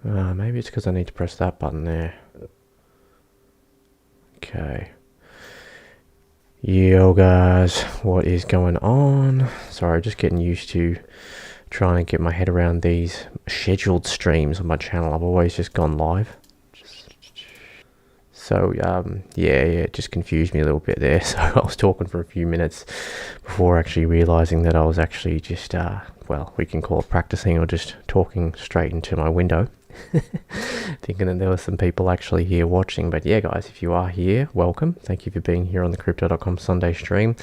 Maybe it's because I need to press that button there. Okay. Yo guys, what is going on? Sorry, just getting used to trying to get my head around these scheduled streams on my channel. I've always just gone live. So, yeah, it just confused me a little bit there. So I was talking for a few minutes before actually realizing that I was actually just, well, we can call it practicing or just talking straight into my window. Thinking that there were some people actually here watching. But yeah, guys, if you are here, welcome. Thank you for being here on the Crypto.com Sunday stream.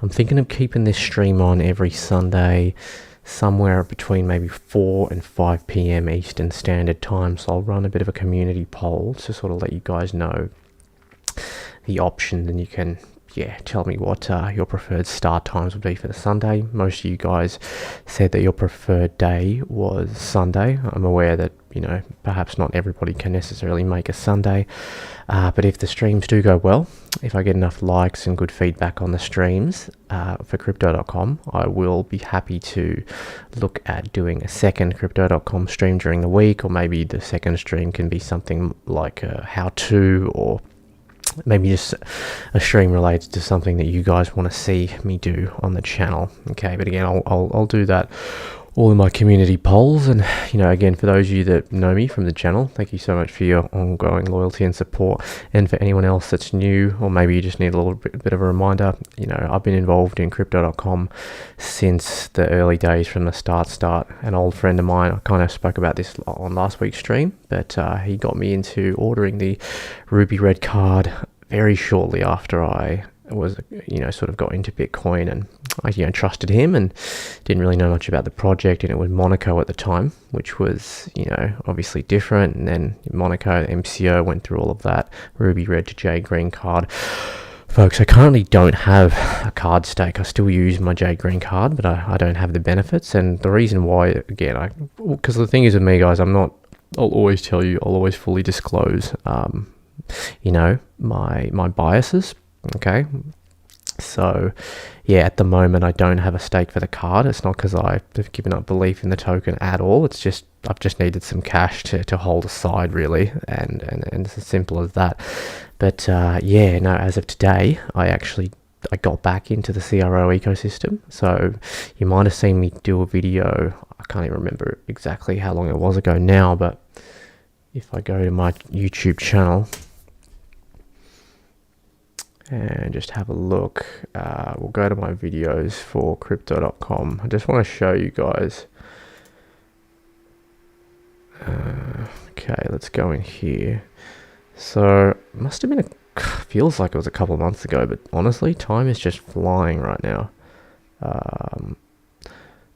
I'm thinking of keeping this stream on every Sunday, somewhere between maybe 4 and 5 p.m. Eastern Standard Time. So I'll run a bit of a community poll to sort of let you guys know the options, and you can tell me what your preferred start times would be for the Sunday. Most of you guys said that your preferred day was Sunday. I'm aware that, perhaps not everybody can necessarily make a Sunday, but if the streams do go well, if I get enough likes and good feedback on the streams for Crypto.com, I will be happy to look at doing a second Crypto.com stream during the week, or maybe the second stream can be something like a how-to, or maybe just a stream related to something that you guys want to see me do on the channel. Okay, but again, I'll do that all in my community polls. And again, for those of you that know me from the channel, thank you so much for your ongoing loyalty and support. And for anyone else that's new, or maybe you just need a little bit of a reminder, I've been involved in Crypto.com since the early days, from the start. An old friend of mine, I kind of spoke about this on last week's stream, but he got me into ordering the Ruby Red card very shortly after I was, sort of got into Bitcoin, and I, trusted him and didn't really know much about the project. And it was Monaco at the time, which was, obviously different. And then Monaco, MCO, went through all of that, Ruby Red to Jade Green card. Folks, I currently don't have a card stake. I still use my Jade Green card, but I don't have the benefits. And the reason why, again, because the thing is with me, guys, I'll always tell you, I'll always fully disclose, my biases. Okay, so at the moment I don't have a stake for the card. It's not because I've given up belief in the token at all. It's just I've just needed some cash to hold aside, really, and it's as simple as that. But as of today, I got back into the CRO ecosystem. So you might have seen me do a video. I can't even remember exactly how long it was ago now, but if I go to my YouTube channel and just have a look, we'll go to my videos for Crypto.com. I just want to show you guys. Okay, let's go in here. So it must have been feels like it was a couple of months ago, but honestly, time is just flying right now.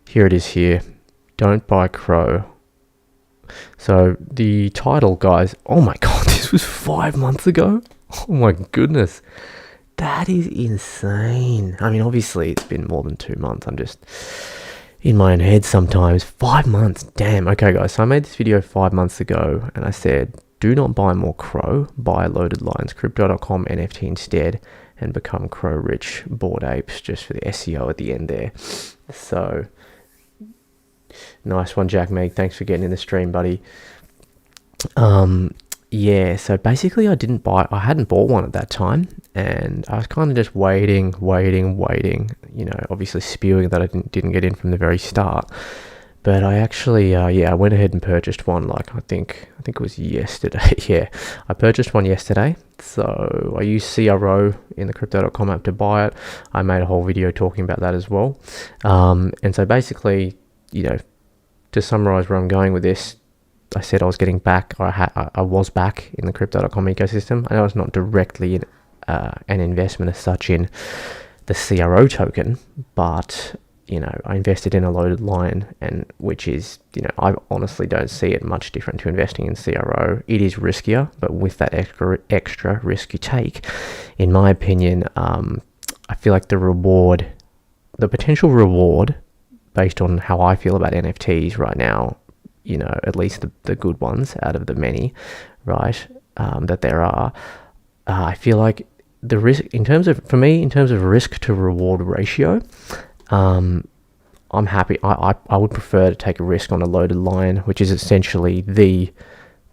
Here it is here. Don't buy CRO. So the title, guys, oh my god, this was 5 months ago. Oh my goodness, that is insane. I mean, obviously it's been more than 2 months. I'm just in my own head sometimes. 5 months, damn. Okay guys, so I made this video 5 months ago and I said, do not buy more CRO, buy Loaded Lines Crypto.com NFT instead, and become CRO rich. Bored apes, just for the SEO at the end there. So nice one, Jack Meg, thanks for getting in the stream, buddy. So basically I hadn't bought one at that time, and I was kind of just waiting, obviously spewing that I didn't get in from the very start. But I actually, I went ahead and purchased one, like, I think it was yesterday. I purchased one yesterday. So I used CRO in the Crypto.com app to buy it. I made a whole video talking about that as well. And so basically, to summarize where I'm going with this, I said I was getting back, or I was back in the Crypto.com ecosystem. I know it's not directly an investment as such in the CRO token, but I invested in a Loaded Line, and which is, I honestly don't see it much different to investing in CRO. It is riskier, but with that extra risk you take, in my opinion, I feel like the potential reward, based on how I feel about NFTs right now, at least the good ones out of the many, right, that there are, I feel like the risk, in terms of risk to reward ratio, I'm happy. I would prefer to take a risk on a loaded line, which is essentially the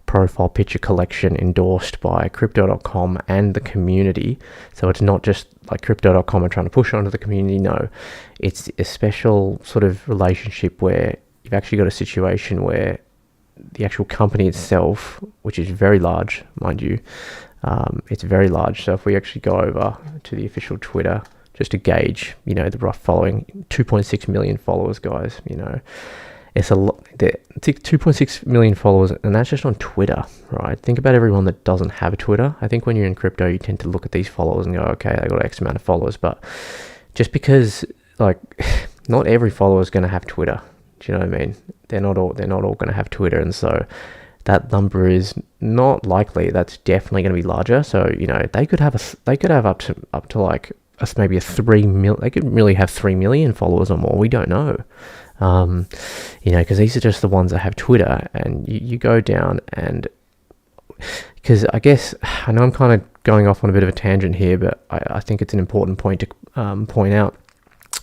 profile picture collection endorsed by crypto.com and the community. So it's not just like crypto.com are trying to push onto the community. No, it's a special sort of relationship where you've actually got a situation where the actual company itself, which is very large, mind you, it's very large. So if we actually go over to the official Twitter, just to gauge, you know, the rough following, 2.6 million followers, guys, you know, it's a lot. 2.6 million followers, and that's just on Twitter, right? Think about everyone that doesn't have a Twitter. I think when you're in crypto, you tend to look at these followers and go, okay, they got X amount of followers, but just because, like, not every follower is going to have Twitter. Do you know what I mean? They're not all going to have Twitter, and so that number is not likely. That's definitely going to be larger. So, you know, they could have up to like maybe a 3 million. They could really have 3 million followers or more. We don't know. You know, because these are just the ones that have Twitter, and you go down, and because I guess I know I'm kind of going off on a bit of a tangent here, but I think it's an important point to point out.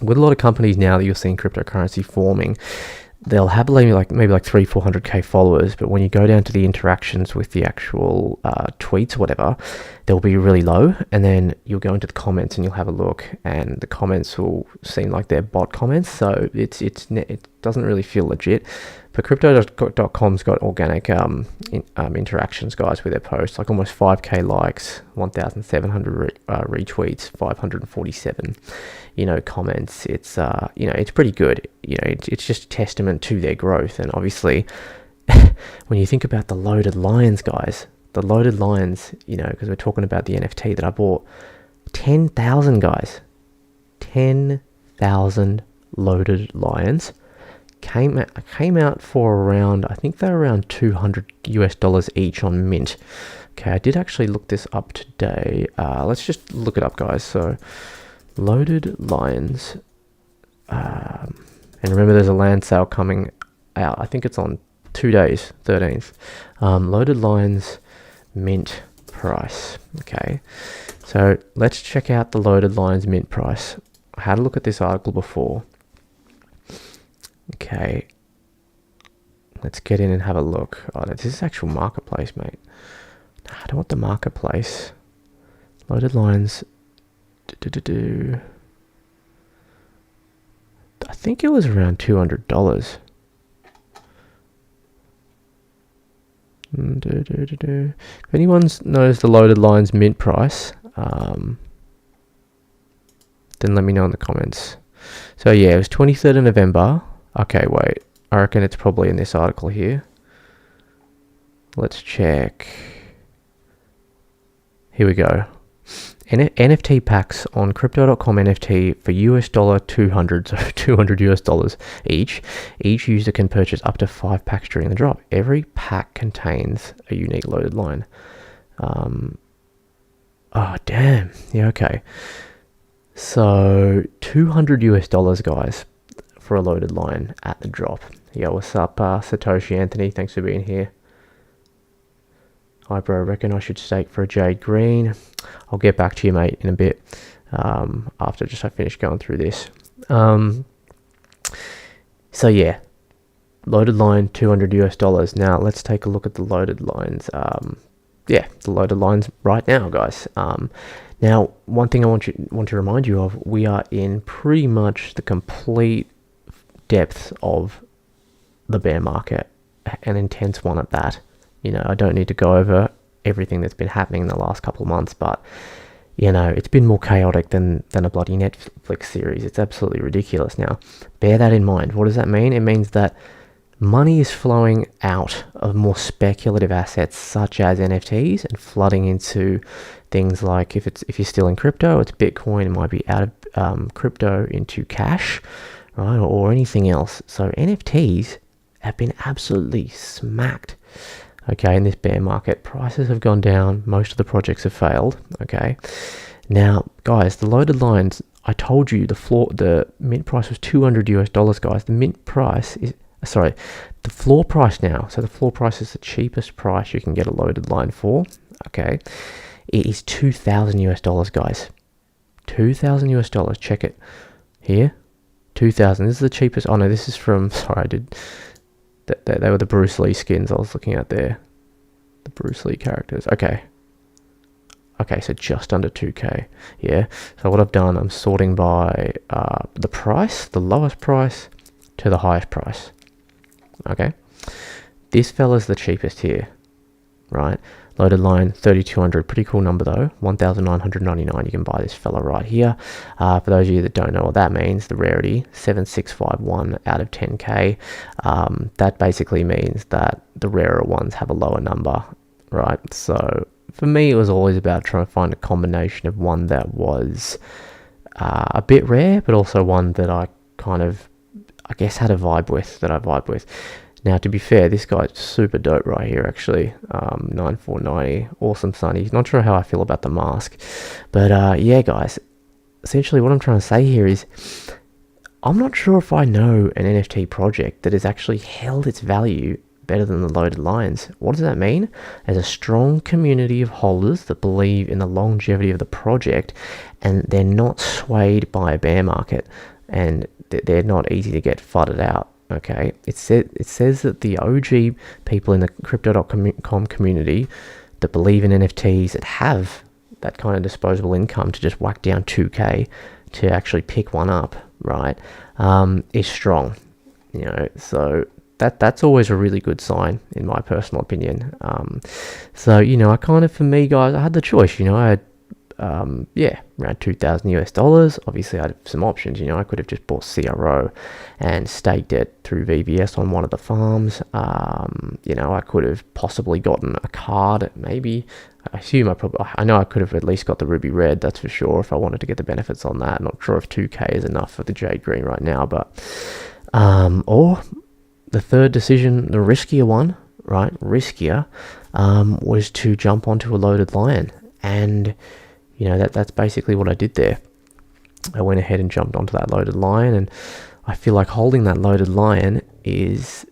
With a lot of companies now that you're seeing cryptocurrency forming, they'll have maybe like 300-400k followers, but when you go down to the interactions with the actual tweets or whatever, they'll be really low, and then you'll go into the comments and you'll have a look, and the comments will seem like they're bot comments, so it doesn't really feel legit. But crypto.com's got organic interactions, guys, with their posts, like almost 5k likes, 1,700 retweets, 547 comments. It's it's pretty good. It's just a testament to their growth. And obviously when you think about the loaded lions, guys, because we're talking about the NFT that I bought, 10,000 guys, 10,000 loaded lions came out for around, I think they're around $200 each on Mint. Okay, I did actually look this up today. Let's just look it up, guys. So loaded lions, and remember there's a land sale coming out. I think it's on 2 days, 13th. Loaded lions mint price. Okay, so let's check out the loaded lions mint price. I had a look at this article before. Okay, let's get in and have a look. Oh, this is actual marketplace, mate. I don't want the marketplace. Loaded lines. I think it was around $200. If anyone knows the loaded lines mint price, then let me know in the comments. So yeah, it was 23rd of November. Okay, wait. I reckon it's probably in this article here. Let's check. Here we go. NFT packs on crypto.com NFT for $200, so $200 each. Each user can purchase up to 5 packs during the drop. Every pack contains a unique loaded line. Oh, damn. Yeah, okay. So $200, guys, for a loaded line at the drop. Yo, what's up, Satoshi Anthony? Thanks for being here. Hi, bro. Reckon I should stake for a Jade Green. I'll get back to you, mate, in a bit. After I finish going through this. So yeah, loaded line $200. Now let's take a look at the loaded lines. The loaded lines right now, guys. Now, one thing I want to remind you of: we are in pretty much the complete depths of the bear market, an intense one at that. I don't need to go over everything that's been happening in the last couple of months, but it's been more chaotic than a bloody Netflix series. It's absolutely ridiculous. Now, bear that in mind. What does that mean? It means that money is flowing out of more speculative assets such as NFTs and flooding into things like, if you're still in crypto, it's Bitcoin. It might be out of crypto into cash, right, or anything else. So NFTs have been absolutely smacked. Okay, in this bear market, prices have gone down. Most of the projects have failed. Okay, now, guys, the loaded lines. I told you the mint price was $200, guys. The mint price is the floor price now. So the floor price is the cheapest price you can get a loaded line for. Okay, it is $2,000, guys. $2,000. Check it here. 2,000. This is the cheapest. Oh no, this is from, sorry, I did, they were the Bruce Lee skins I was looking at there. The Bruce Lee characters. Okay, so just under 2k. Yeah, so what I've done, I'm sorting by the price, the lowest price to the highest price. Okay, this fella's the cheapest here, right? Loaded line 3200, pretty cool number though. 1999. You can buy this fella right here. For those of you that don't know what that means, the rarity 7651 out of 10k. That basically means that the rarer ones have a lower number, right? So for me, it was always about trying to find a combination of one that was a bit rare, but also one that I kind of, I guess, had a vibe with, that I vibe with. Now, to be fair, this guy's super dope right here, actually. 9490, awesome sunny. Not sure how I feel about the mask. But yeah, guys, essentially what I'm trying to say here is, I'm not sure if I know an NFT project that has actually held its value better than the loaded lines. What does that mean? There's a strong community of holders that believe in the longevity of the project, and they're not swayed by a bear market, and they're not easy to get flooded out. Okay, it says that the OG people in the crypto.com community that believe in NFTs, that have that kind of disposable income to just whack down 2k to actually pick one up, right, is strong. You know, so that's always a really good sign, in my personal opinion. So, you know, I kind of, for me, guys, I had the choice. You know, I had yeah, around $2,000 US. Obviously, I had some options. You know, I could have just bought CRO and staked it through VBS on one of the farms. You know, I could have possibly gotten a card, maybe. I know I could have at least got the Ruby Red, that's for sure, if I wanted to get the benefits on that. Not sure if 2k is enough for the Jade Green right now, but or the third decision, the riskier one, right? Riskier, was to jump onto a loaded lion. And you know, that's basically what I did there. I went ahead and jumped onto that loaded lion, and I feel like holding that loaded lion is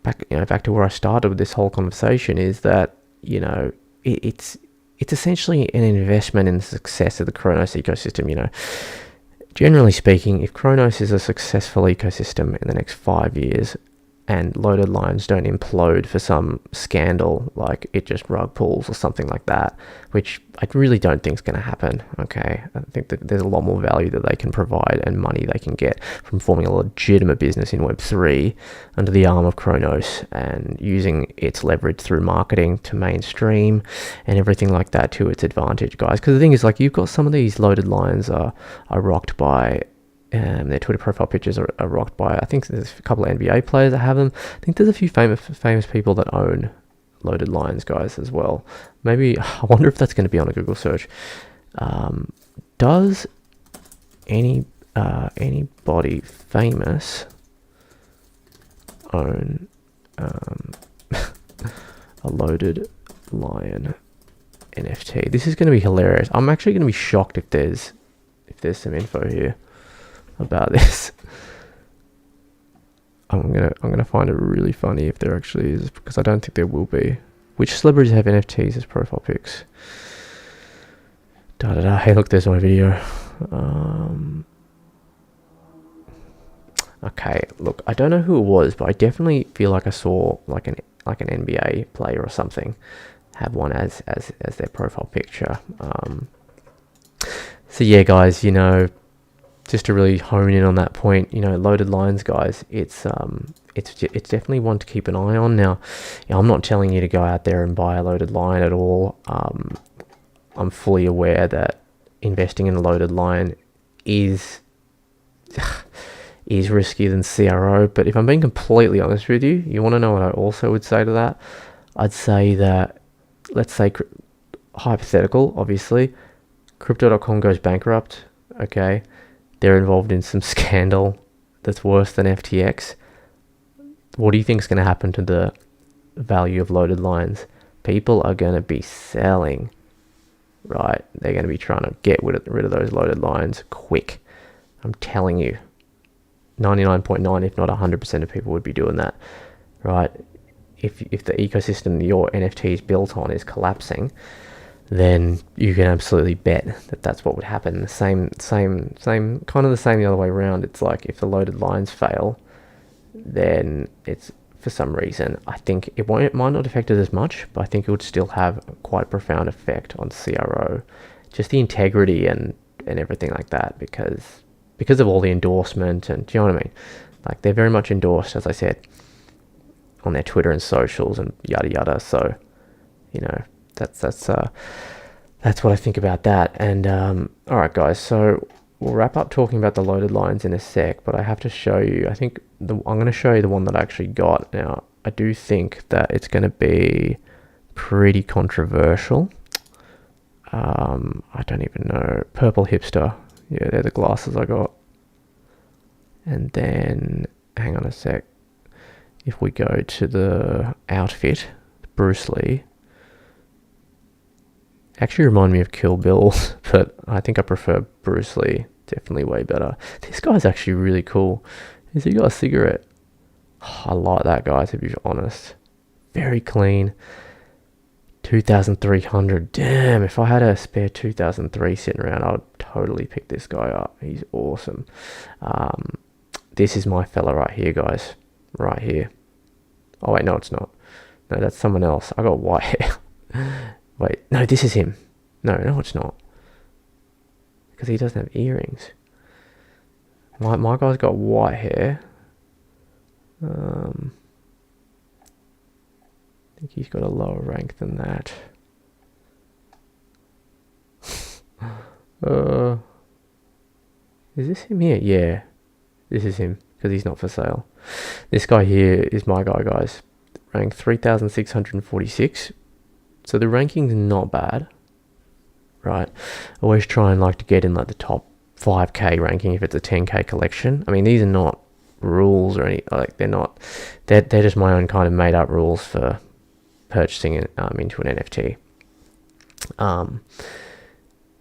back to where I started with this whole conversation, is that, you know, it's essentially an investment in the success of the Cronos ecosystem. You know, generally speaking, if Cronos is a successful ecosystem in the next 5 years, and loaded lines don't implode for some scandal, like it just rug pulls or something like that, which I really don't think is going to happen. Okay, I think that there's a lot more value that they can provide and money they can get from forming a legitimate business in Web3 under the arm of Cronos, and using its leverage through marketing to mainstream and everything like that to its advantage, guys. Because the thing is, like, you've got some of these loaded lines are rocked by their Twitter profile pictures are rocked by, I think there's a couple of NBA players that have them. I think there's a few famous people that own loaded lines, guys, as well. Maybe, I wonder if that's going to be on a Google search. Does anybody famous own a loaded lion NFT? This is going to be hilarious. I'm actually going to be shocked if there's some info here about this. I'm gonna find it really funny if there actually is, because I don't think there will be. Which celebrities have NFTs as profile pics? Hey, look, there's my video. Okay, look, I don't know who it was, but I definitely feel like I saw like an NBA player or something have one as their profile picture. So yeah, guys, you know, just to really hone in on that point, you know, loaded lines, guys, it's definitely one to keep an eye on. Now, you know, I'm not telling you to go out there and buy a loaded line at all. I'm fully aware that investing in a loaded line is riskier than CRO. But if I'm being completely honest with you, you want to know what I also would say to that? I'd say that, let's say, hypothetical, obviously, crypto.com goes bankrupt, okay? They're involved in some scandal that's worse than FTX. What do you think is going to happen to the value of loaded lines? People are going to be selling, right? They're going to be trying to get rid of those loaded lines quick. I'm telling you, 99.9, if not 100% of people would be doing that, right? If the ecosystem your NFT is built on is collapsing, then you can absolutely bet that that's what would happen. The same, kind of the same the other way around. It's like if the loaded lines fail, then it's, for some reason, I think it might not affect it as much, but I think it would still have quite a profound effect on CRO, just the integrity and everything like that, because of all the endorsement, and do you know what I mean? Like, they're very much endorsed, as I said, on their Twitter and socials and yada yada. So, you know, that's what I think about that. And all right, guys. So we'll wrap up talking about the loaded lines in a sec, but I have to show you. I think I'm going to show you the one that I actually got. Now, I do think that it's going to be pretty controversial. I don't even know. Purple Hipster. Yeah, they're the glasses I got. And then, hang on a sec. If we go to the outfit, Bruce Lee. Actually remind me of Kill Bill, but I think I prefer Bruce Lee. Definitely way better. This guy's actually really cool. Has he got a cigarette? Oh, I like that guy, to be honest. Very clean. 2,300. Damn, if I had a spare 2,003 sitting around, I would totally pick this guy up. He's awesome. This is my fella right here, guys. Right here. Oh, wait, no, it's not. No, that's someone else. I got white hair. Wait, no, this is him. No, it's not. Because he doesn't have earrings. My guy's got white hair. I think he's got a lower rank than that. Is this him here? Yeah, this is him, because he's not for sale. This guy here is my guy, guys. Rank 3,646. So the ranking's not bad, right? Always try and like to get in like the top 5k ranking if it's a 10k collection. I mean, these are not rules or any, like they're just my own kind of made up rules for purchasing it into an NFT.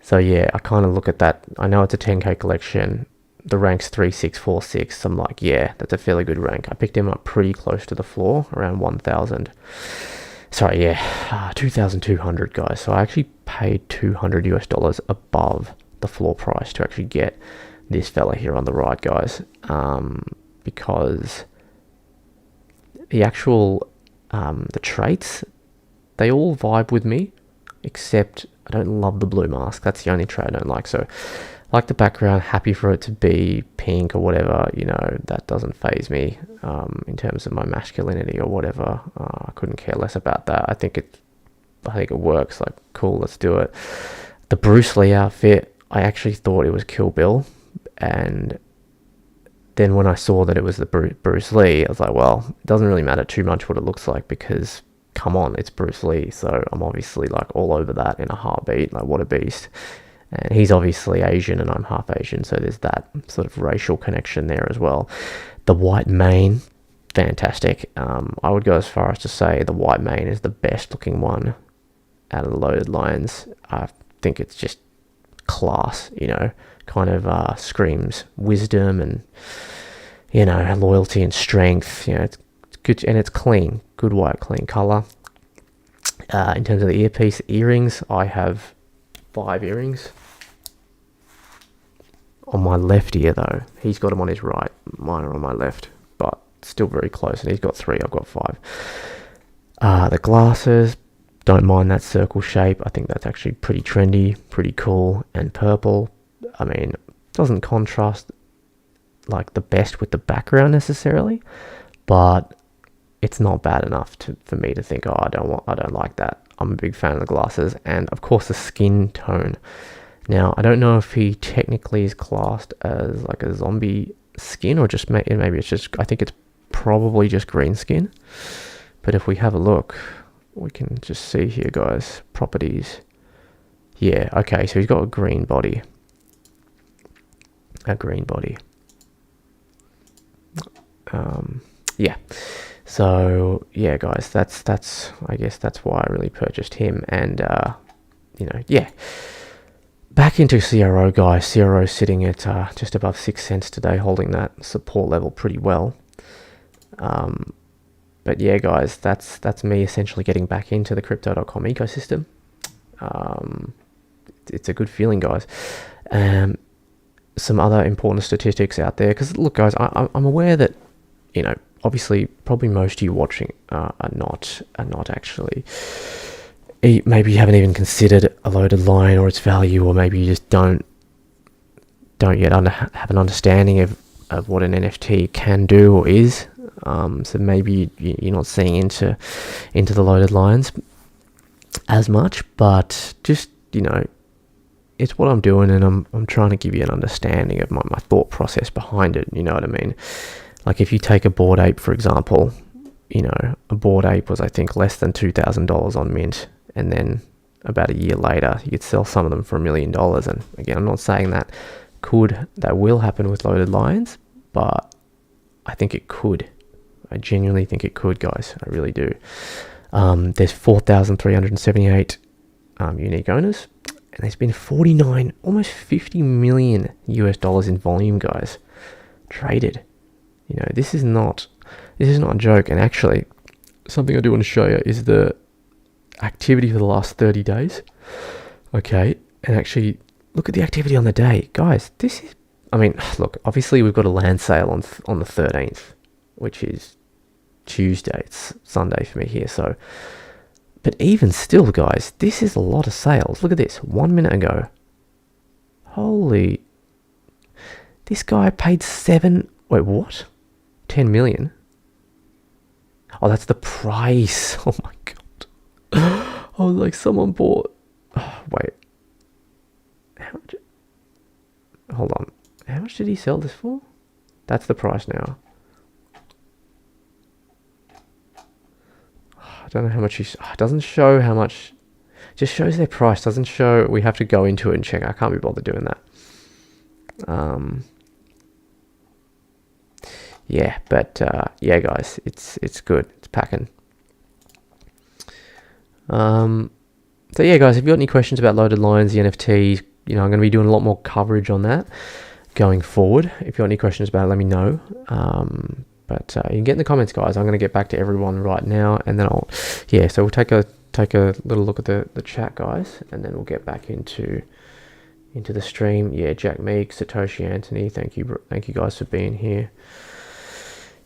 So yeah, I kind of look at that. I know it's a 10k collection. The rank's 3646. So I'm like, yeah, that's a fairly good rank. I picked him up pretty close to the floor, around 1,000. Sorry, yeah, 2,200, guys. So I actually paid $200 US above the floor price to actually get this fella here on the right, guys. Because the actual, the traits, they all vibe with me, except I don't love the blue mask. That's the only trait I don't like. So I like the background, happy for it to be pink or whatever, you know, that doesn't faze me in terms of my masculinity or whatever. I couldn't care less about that. I think it works. Like, cool, let's do it. The Bruce Lee outfit, I actually thought it was Kill Bill, and then when I saw that it was the Bruce Lee, I was like, well, it doesn't really matter too much what it looks like, because come on, it's Bruce Lee. So I'm obviously like all over that in a heartbeat. Like, what a beast. And he's obviously Asian and I'm half Asian, so there's that sort of racial connection there as well. The white mane, fantastic. I would go as far as to say the white mane is the best looking one out of the loaded lines. I think it's just class, you know, kind of screams wisdom and, you know, loyalty and strength. You know, it's good, and it's clean, good white, clean color. In terms of the earrings, I have 5 earrings. On my left ear, though, he's got them on his right, mine are on my left, but still very close. And he's got 3, I've got 5. The glasses, don't mind that circle shape. I think that's actually pretty trendy, pretty cool. And purple, I mean, doesn't contrast like the best with the background necessarily, but it's not bad enough for me to think, oh, I don't like that. I'm a big fan of the glasses, and of course the skin tone. Now, I don't know if he technically is classed as like a zombie skin, or just maybe it's just, I think it's probably just green skin. But if we have a look, we can just see here, guys, properties. Yeah, okay, so he's got a green body. Yeah. So yeah, guys, that's I guess that's why I really purchased him. And you know, yeah. Back into CRO, guys. CRO sitting at just above 6 cents today, holding that support level pretty well. But yeah, guys, that's me essentially getting back into the crypto.com ecosystem. It's a good feeling, guys. Some other important statistics out there, because look, guys, I'm aware that, you know, obviously probably most of you watching are not actually, maybe you haven't even considered a loaded line or its value, or maybe you just don't yet have an understanding of what an NFT can do or is. So maybe you're not seeing into the loaded lines as much, but just, you know, it's what I'm doing, and I'm trying to give you an understanding of my thought process behind it. You know what I mean? Like if you take a Bored Ape, for example, you know, a Bored Ape was, I think, less than $2,000 on mint, and then about a year later, you could sell some of them for $1 million. And again, I'm not saying that will happen with loaded lines, but I think it could. I genuinely think it could, guys. I really do. There's 4,378 unique owners, and there's been 49, almost 50 million US dollars in volume, guys, traded. You know, this is not a joke. And actually, something I do want to show you is the activity for the last 30 days. Okay, and actually look at the activity on the day, guys. This is, I mean, look, obviously we've got a land sale on the 13th, which is Tuesday. It's Sunday for me here, so. But even still, guys, this is a lot of sales. Look at this, 1 minute ago. Holy, this guy paid 10 million? Oh, that's the price. Oh my god. Oh, like someone bought, wait. How much? Hold on. How much did he sell this for? That's the price now. I don't know how much it doesn't show how much. Just shows their price. Doesn't show. We have to go into it and check. I can't be bothered doing that. Yeah, but yeah, guys, it's good. It's packing. So yeah, guys, if you've got any questions about loaded lines, the NFTs, you know, I'm going to be doing a lot more coverage on that going forward. If you've got any questions about it, let me know. But you can get in the comments, guys. I'm going to get back to everyone right now, and then so we'll take a little look at the chat, guys, and then we'll get back into the stream. Yeah, Jack Meek, Satoshi Anthony, thank you guys for being here.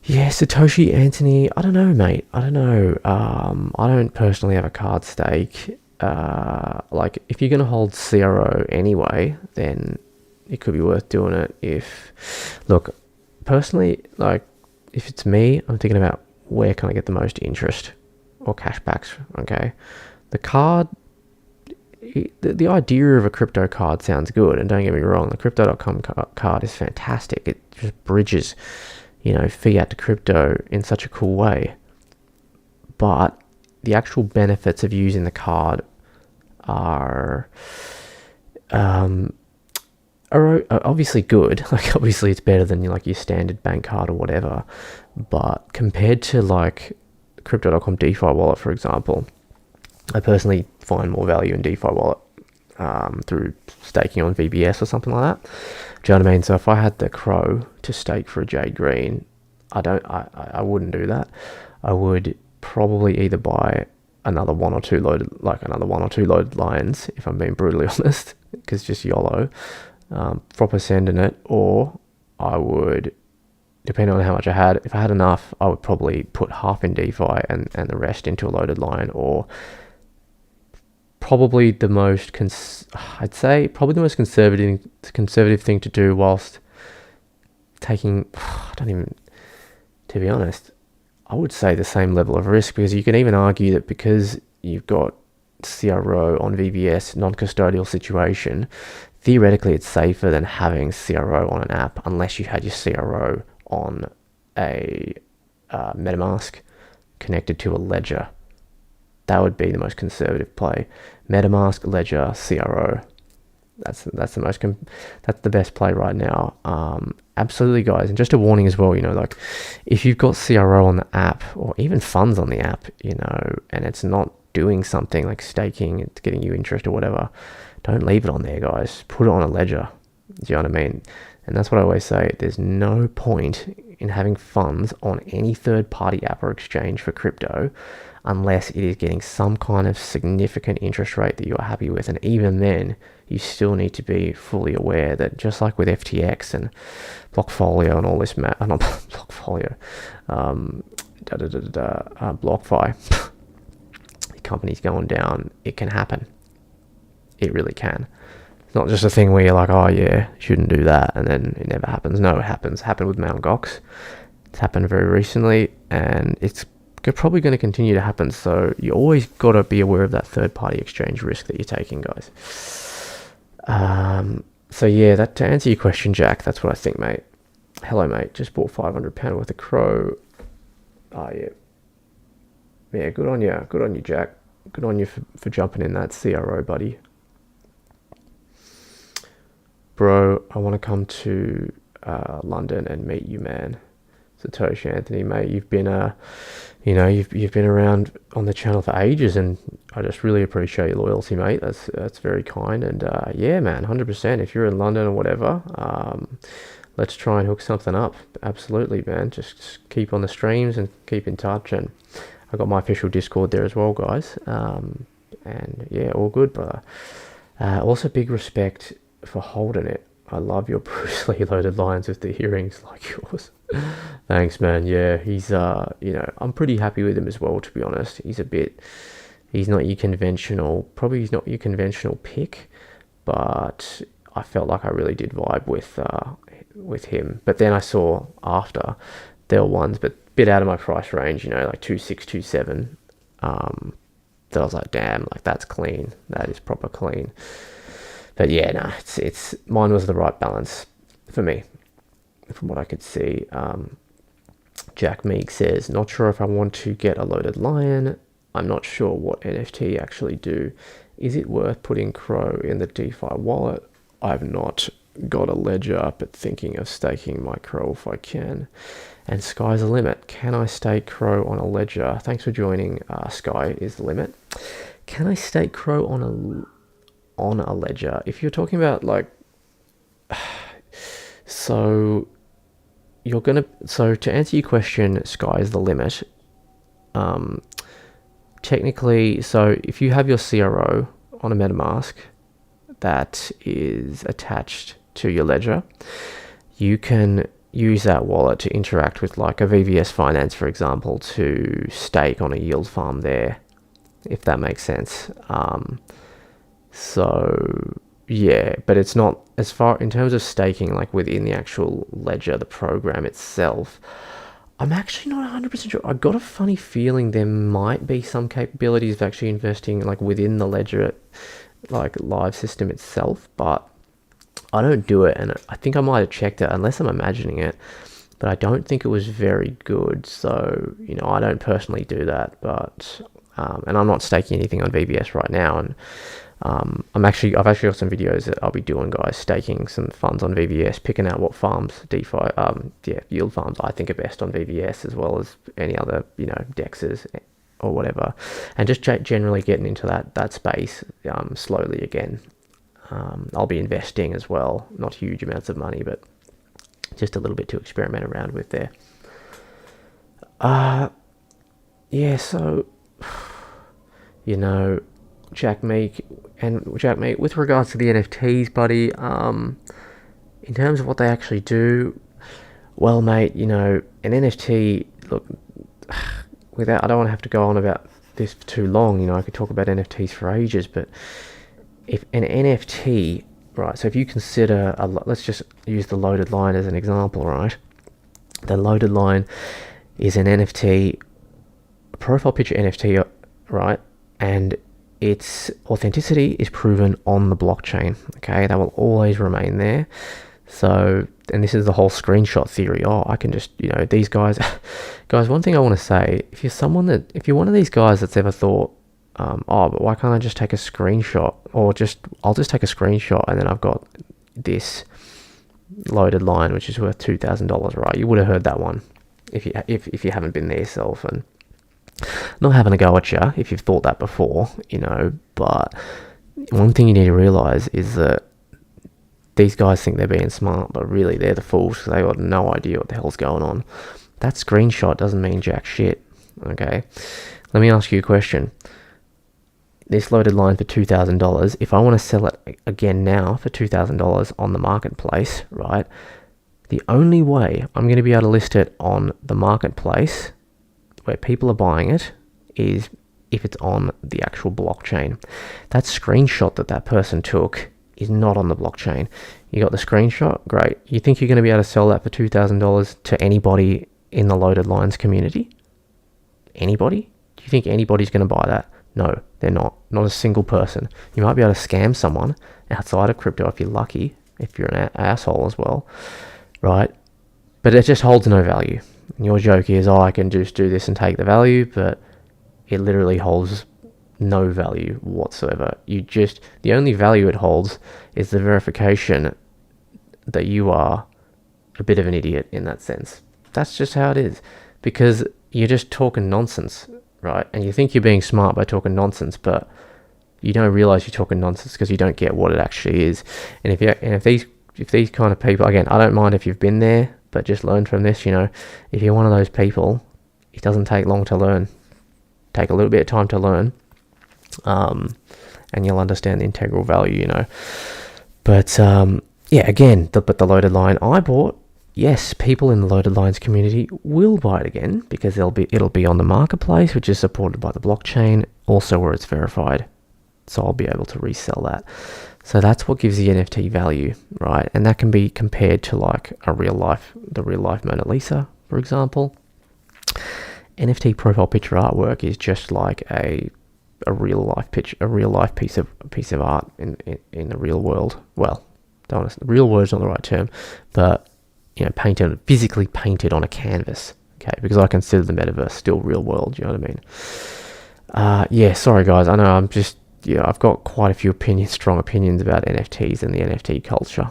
Yeah, Satoshi Anthony, I don't know, mate. I don't know. I don't personally have a card stake. Like, if you're going to hold CRO anyway, then it could be worth doing it. Look, personally, like, if it's me, I'm thinking about where can I get the most interest or cash backs, okay? The card, the idea of a crypto card sounds good, and don't get me wrong, the Crypto.com card is fantastic. It just bridges, you know, fiat to crypto in such a cool way. But the actual benefits of using the card are obviously good. Like, obviously it's better than like your standard bank card or whatever. But compared to like Crypto.com DeFi wallet, for example, I personally find more value in DeFi wallet through staking on VBS or something like that. Do you know what I mean? So if I had the CRO to stake for a Jade Green, I wouldn't do that. I would probably either buy another one or two loaded lines, if I'm being brutally honest, because just YOLO, proper send in it, or I would, depending on how much I had, if I had enough, I would probably put half in DeFi and the rest into a loaded line, or probably the most conservative thing to do whilst taking, to be honest, I would say the same level of risk, because you can even argue that because you've got CRO on VBS, non-custodial situation, theoretically it's safer than having CRO on an app, unless you had your CRO on a MetaMask connected to a ledger. That would be the most conservative play. MetaMask, ledger, CRO. That's the best play right now. Absolutely, guys. And just a warning as well, you know, like if you've got CRO on the app, or even funds on the app, you know, and it's not doing something like staking, it's getting you interest or whatever, don't leave it on there, guys. Put it on a ledger. Do you know what I mean? And that's what I always say. There's no point in having funds on any third-party app or exchange for crypto unless it is getting some kind of significant interest rate that you are happy with. And even then, you still need to be fully aware that just like with FTX and Blockfolio and all this, not Blockfolio, BlockFi, the company's going down, it can happen. It really can. It's not just a thing where you're like, oh yeah, shouldn't do that, and then it never happens. No, it happens. It happened with Mt. Gox. It's happened very recently, and it's probably going to continue to happen. So you always got to be aware of that third-party exchange risk that you're taking, guys. So yeah, that to answer your question, Jack, that's what I think, mate. Hello, mate. Just bought £500 worth of CRO. Oh yeah, yeah. Good on you. Good on you, Jack. Good on you for jumping in that CRO, buddy. Bro, I want to come to London and meet you, man. Satoshi Anthony, mate, you've been you've been around on the channel for ages, and I just really appreciate your loyalty, mate. That's very kind. And yeah, man, 100%. If you're in London or whatever, let's try and hook something up. Absolutely, man. Just keep on the streams and keep in touch. And I got my official Discord there as well, guys. And yeah, all good, brother. Also, big respect for holding it. I love your Bruce Lee loaded lines with the earrings like yours. Thanks, man. Yeah, he's I'm pretty happy with him as well, to be honest. He's not your conventional, he's not your conventional pick, but I felt like I really did vibe with him. But then I saw after there were ones, but a bit out of my price range, like 2.6, 2.7. That I was like, damn, like that's clean. That is proper clean. But yeah, no, it's mine was the right balance for me, from what I could see. Jack Meek says, not sure if I want to get a loaded lion. I'm not sure what NFT actually do. Is it worth putting CRO in the DeFi wallet? I've not got a ledger, but thinking of staking my CRO if I can. And sky's the limit. Can I stake CRO on a ledger? Thanks for joining. Sky is the limit. Can I stake CRO on a ledger? If you're talking about like, so to answer your question, sky is the limit. Technically, so if you have your CRO on a MetaMask that is attached to your ledger, you can use that wallet to interact with like a VVS Finance, for example, to stake on a yield farm there, if that makes sense. So yeah, but it's not as far in terms of staking, like within the actual ledger, the program itself. I'm actually not 100% sure. I got a funny feeling there might be some capabilities of actually investing like within the ledger, like live system itself, but I don't do it, and I think I might have checked it, unless I'm imagining it, but I don't think it was very good. So I don't personally do that, but and I'm not staking anything on VVS right now, and I've actually got some videos that I'll be doing, guys, staking some funds on VVS, picking out what farms, DeFi, yield farms I think are best on VVS, as well as any other, DEXs or whatever, and just generally getting into that space slowly again. I'll be investing as well, not huge amounts of money, but just a little bit to experiment around with there. Yeah, so, Jack Meek, with regards to the NFTs, buddy, in terms of what they actually do, well, mate, an NFT, look, I don't want to have to go on about this for too long, I could talk about NFTs for ages, but if an NFT, right, so if you consider, let's just use the loaded line as an example, right? The loaded line is an NFT, a profile picture NFT, right? And its authenticity is proven on the blockchain, okay? That will always remain there. So, and this is the whole screenshot theory. I can just, these guys, one thing I want to say, if you're one of these guys that's ever thought, but why can't I just take a screenshot, or I'll just take a screenshot and then I've got this loaded line which is worth $2,000, right? You would have heard that one if you haven't been there yourself, and not having a go at you if you've thought that before, but one thing you need to realize is that these guys think they're being smart, but really they're the fools because they got no idea what the hell's going on. That screenshot doesn't mean jack shit. Okay, let me ask you a question. This loaded line for $2,000, if I want to sell it again now for $2,000 on the marketplace, right, the only way I'm going to be able to list it on the marketplace where people are buying it is if it's on the actual blockchain. That screenshot that person took is not on the blockchain. You got the screenshot? Great. You think you're going to be able to sell that for $2,000 to anybody in the loaded lines community? Anybody? Do you think anybody's going to buy that? No, they're not. Not a single person. You might be able to scam someone outside of crypto if you're lucky, if you're an asshole as well, right? But it just holds no value. And your joke is, oh, I can just do this and take the value, but it literally holds no value whatsoever. The only value it holds is the verification that you are a bit of an idiot in that sense. That's just how it is, because you're just talking nonsense, right? And you think you're being smart by talking nonsense, but you don't realize you're talking nonsense because you don't get what it actually is. And if these kind of people, again, I don't mind if you've been there, but just learn from this. If you're one of those people, it doesn't take long to learn. Take a little bit of time to learn, and you'll understand the integral value. But again, the loaded line I bought. Yes, people in the loaded lines community will buy it again because it'll be on the marketplace, which is supported by the blockchain, also where it's verified. So I'll be able to resell that. So that's what gives the NFT value, right? And that can be compared to like the real life Mona Lisa, for example. NFT profile picture artwork is just like a real life piece of art in the real world. Well, real world is not the right term, but physically painted on a canvas, okay? Because I consider the metaverse still real world, you know what I mean? Sorry guys, I know I've got quite a few strong opinions about NFTs and the NFT culture.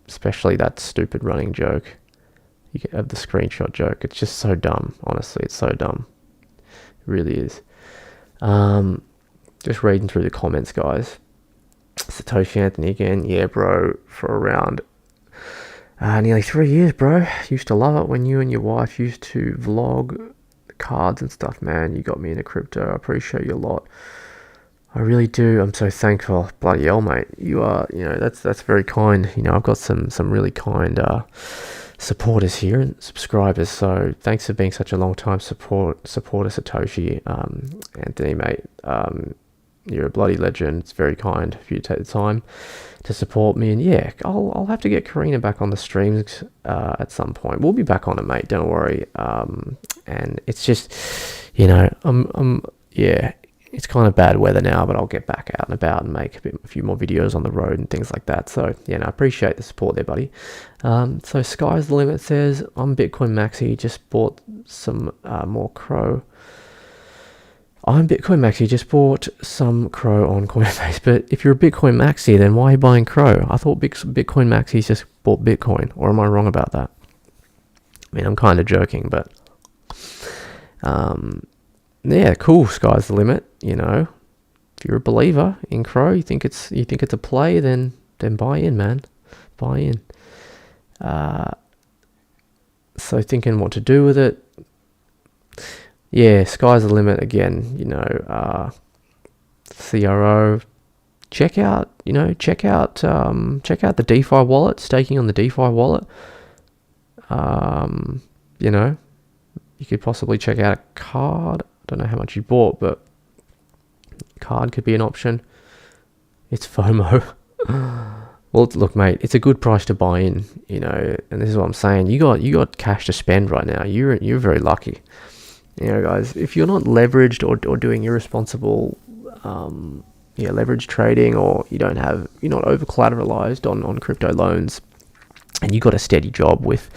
Especially that stupid running joke. You can have the screenshot joke. It's just so dumb, honestly, it's so dumb. It really is. Just reading through the comments, guys. Satoshi Anthony again. Yeah, bro, for around nearly 3 years, bro. Used to love it when you and your wife used to vlog the cards and stuff, man. You got me into crypto. I appreciate you a lot. I really do. I'm so thankful. Bloody hell, mate. You are, that's very kind. I've got some really kind supporters here and subscribers. So thanks for being such a long time supporter, Satoshi. Anthony, mate. You're a bloody legend. It's very kind of you to take the time to support me. And I'll have to get Karina back on the streams at some point. We'll be back on it, mate. Don't worry. And it's just, it's kind of bad weather now, but I'll get back out and about and make a few more videos on the road and things like that. So I appreciate the support there, buddy. So Sky's the Limit says, I'm Bitcoin Maxi, just bought some more CRO. I'm Bitcoin Maxi, just bought some CRO on Coinbase. But if you're a Bitcoin Maxi, then why are you buying CRO? I thought Bitcoin Maxis just bought Bitcoin, or am I wrong about that? I mean, I'm kind of joking, but cool. Sky's the limit. If you're a believer in CRO, you think it's a play, then buy in, man. Buy in. So thinking what to do with it. Sky's the limit again. CRO. Check out the DeFi wallet. Staking on the DeFi wallet. You could possibly check out a card. I don't know how much you bought, but card could be an option. It's FOMO. Well, look, mate, it's a good price to buy in, and this is what I'm saying. You got cash to spend right now. You're very lucky. Guys, if you're not leveraged or doing irresponsible leverage trading, or you're not over collateralized on crypto loans, and you got a steady job with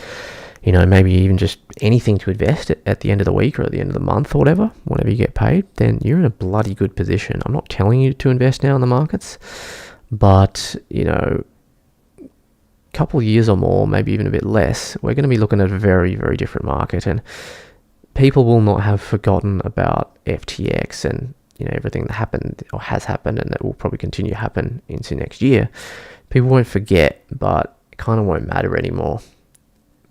maybe even just anything to invest at the end of the week or at the end of the month or whatever, whenever you get paid, then you're in a bloody good position. I'm not telling you to invest now in the markets, but couple of years or more, maybe even a bit less, we're going to be looking at a very, very different market, and people will not have forgotten about FTX and everything that happened or has happened and that will probably continue to happen into next year, people won't forget, but it kind of won't matter anymore,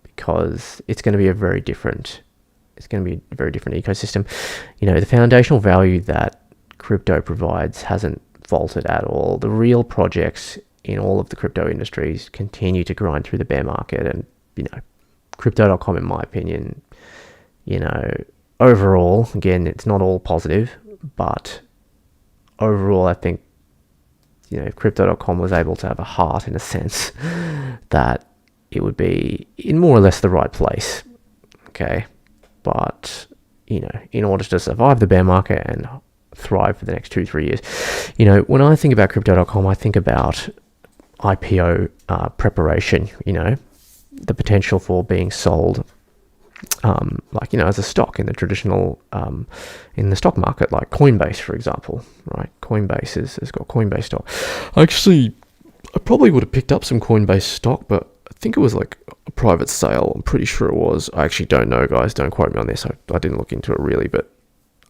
because it's going to be a very different ecosystem. The foundational value that crypto provides hasn't faltered at all. The real projects in all of the crypto industries continue to grind through the bear market, and crypto.com, in my opinion, overall, again, it's not all positive, but overall, I think, if crypto.com was able to have a heart, in a sense, that it would be in more or less the right place. Okay. But, in order to survive the bear market and thrive for the next 2-3 years, when I think about crypto.com, I think about IPO preparation, the potential for being sold, as a stock in the traditional, in the stock market, like Coinbase, for example, right? Coinbase has got Coinbase stock. Actually, I probably would have picked up some Coinbase stock, but I think it was like a private sale. I'm pretty sure it was. I actually don't know, guys. Don't quote me on this. I didn't look into it really, but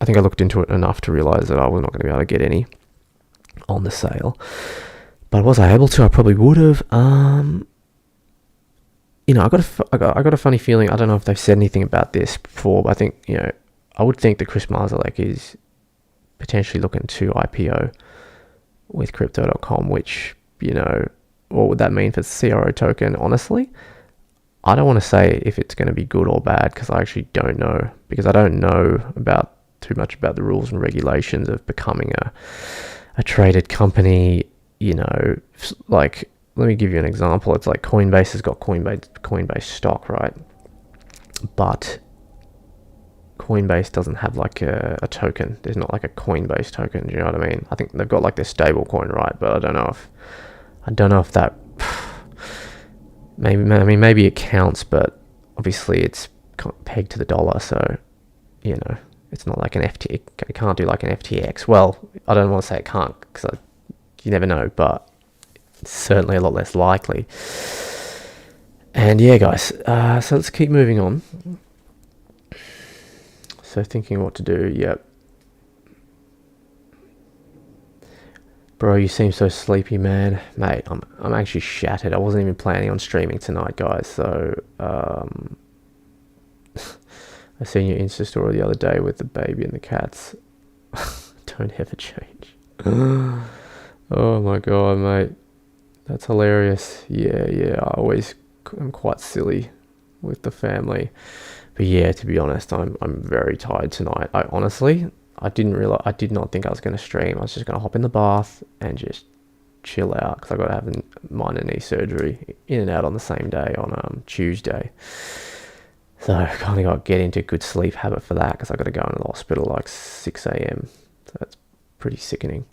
I think I looked into it enough to realize that I was not going to be able to get any on the sale. But was I able to? I probably would have. I got a funny feeling. I don't know if they've said anything about this before, but I think, I would think that Chris Marszalek is potentially looking to IPO with crypto.com, which, what would that mean for the CRO token? Honestly, I don't want to say if it's going to be good or bad, because I actually don't know, because I don't know too much about the rules and regulations of becoming a traded company. Like, let me give you an example. It's like Coinbase has got Coinbase stock, right? But Coinbase doesn't have like a token. There's not like a Coinbase token. Do you know what I mean? I think they've got like their stable coin, right? But I don't know if that maybe it counts, but obviously it's pegged to the dollar, so it's not like an FT. It can't do like an FTX. Well, I don't want to say it can't, because you never know, but it's certainly a lot less likely. And yeah, guys, so let's keep moving on. So thinking what to do. Yep. Bro, you seem so sleepy, man. Mate, I'm actually shattered. I wasn't even planning on streaming tonight, guys. So I seen your Insta story the other day with the baby and the cats. Don't ever change. Oh my god, mate. That's hilarious. Yeah. I'm quite silly with the family. But yeah, to be honest, I'm very tired tonight. I did not think I was going to stream. I was just going to hop in the bath and just chill out, because I got to have a minor knee surgery in and out on the same day, on Tuesday. So I kind of got to get into a good sleep habit for that, because I got to go into the hospital like 6 a.m. So that's pretty sickening.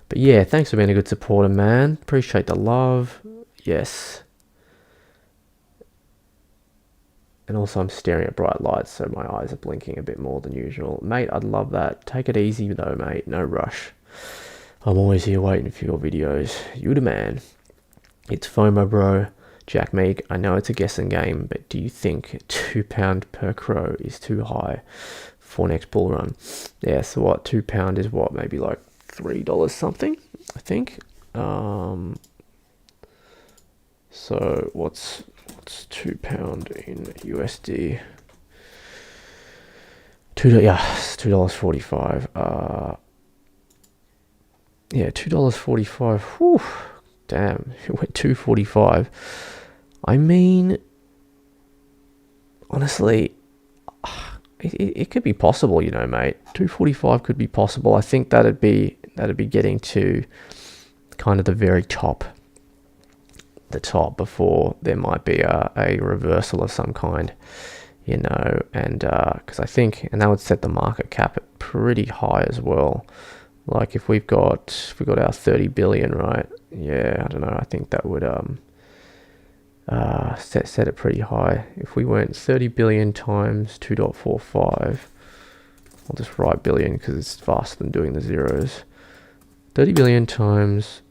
But yeah, thanks for being a good supporter, man. Appreciate the love. Yes. And also I'm staring at bright lights, so my eyes are blinking a bit more than usual. Mate, I'd love that. Take it easy though, mate. No rush. I'm always here waiting for your videos. You the man. It's FOMO, bro. Jack Meek, I know it's a guessing game, but do you think £2 per CRO is too high for next bull run? Yeah, so what, £2 is what, maybe like $3 something, I think. So what's £2 in USD? $2.45. Yeah, $2.45. Whew, damn, it went $2.45. I mean, honestly, it could be possible, mate. $2.45 could be possible. I think that'd be getting to kind of the very top, before there might be a reversal of some kind, and because I think, and that would set the market cap at pretty high as well. Like if we got our 30 billion, right? Yeah, I don't know. I think that would set it pretty high. If we went 30 billion times 2.45, I'll just write billion because it's faster than doing the zeros. 30 billion times,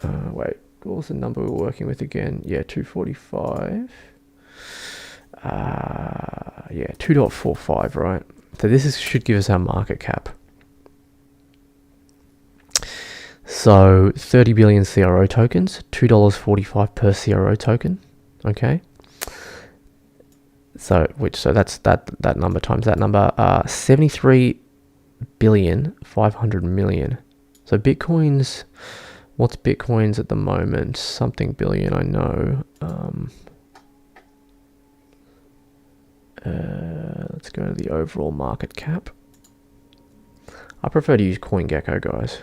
wait, what was the number we were working with again? Yeah, 245. Yeah, 2.45, right? So this should give us our market cap. So 30 billion CRO tokens, $2.45 per CRO token. Okay. So that's that number times that number. 73 billion 500 million. So Bitcoin's, what's Bitcoin's at the moment? Something billion, I know. Let's go to the overall market cap. I prefer to use CoinGecko, guys.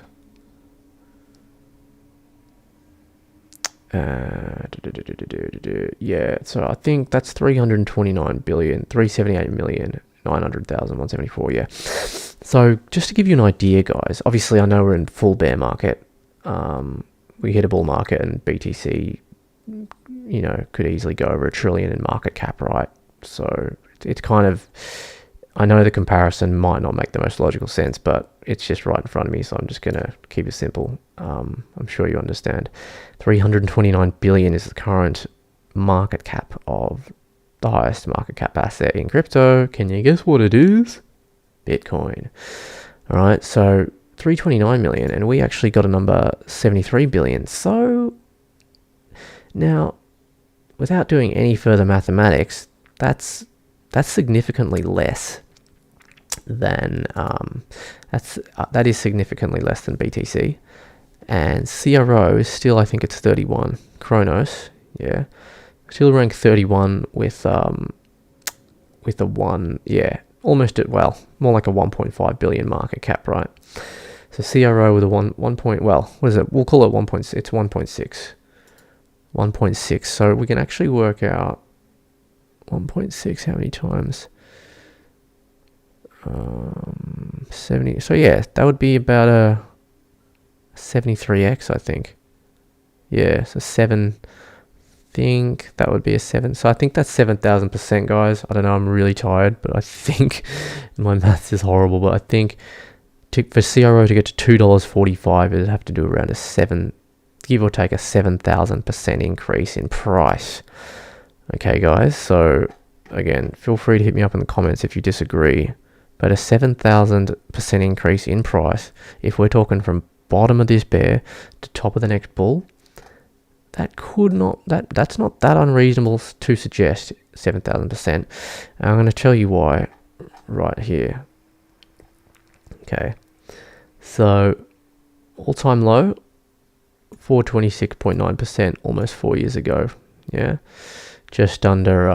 Yeah, so I think that's 329 billion, 378 million, 900,000, 174. Yeah. So just to give you an idea, guys, obviously I know we're in full bear market. We hit a bull market and BTC, you know, could easily go over $1 trillion in market cap, right? So it's kind of, I know the comparison might not make the most logical sense, but it's just right in front of me, so I'm just going to keep it simple. I'm sure you understand. 329 billion is the current market cap of the highest market cap asset in crypto. Can you guess what it is? Bitcoin. All right, so 329 million, and we actually got a number 73 billion. So now, without doing any further mathematics, that's significantly less than that is significantly less than BTC, and CRO is still, I think it's 31. Cronos, yeah, still ranked 31 with a one, yeah, almost at, well, more like a 1.5 billion market cap, right? So CRO with a one point, well, what is it? We'll call it 1.6. It's 1.6. 1.6. So we can actually work out 1.6, how many times? 70. So yeah, that would be about a 73x, I think. Yeah, so 7. Think that would be a 7. So I think that's 7,000%, guys. I don't know. I'm really tired, but I think my maths is horrible. But I think for CRO to get to $2.45, it'd have to do around a 7, give or take a 7,000% increase in price. Okay, guys. So again, feel free to hit me up in the comments if you disagree. But a 7,000% increase in price, if we're talking from bottom of this bear to top of the next bull, that's not that unreasonable to suggest 7,000%. I'm going to tell you why right here. Okay, so all-time low, 426.9%, almost 4 years ago. Yeah, just under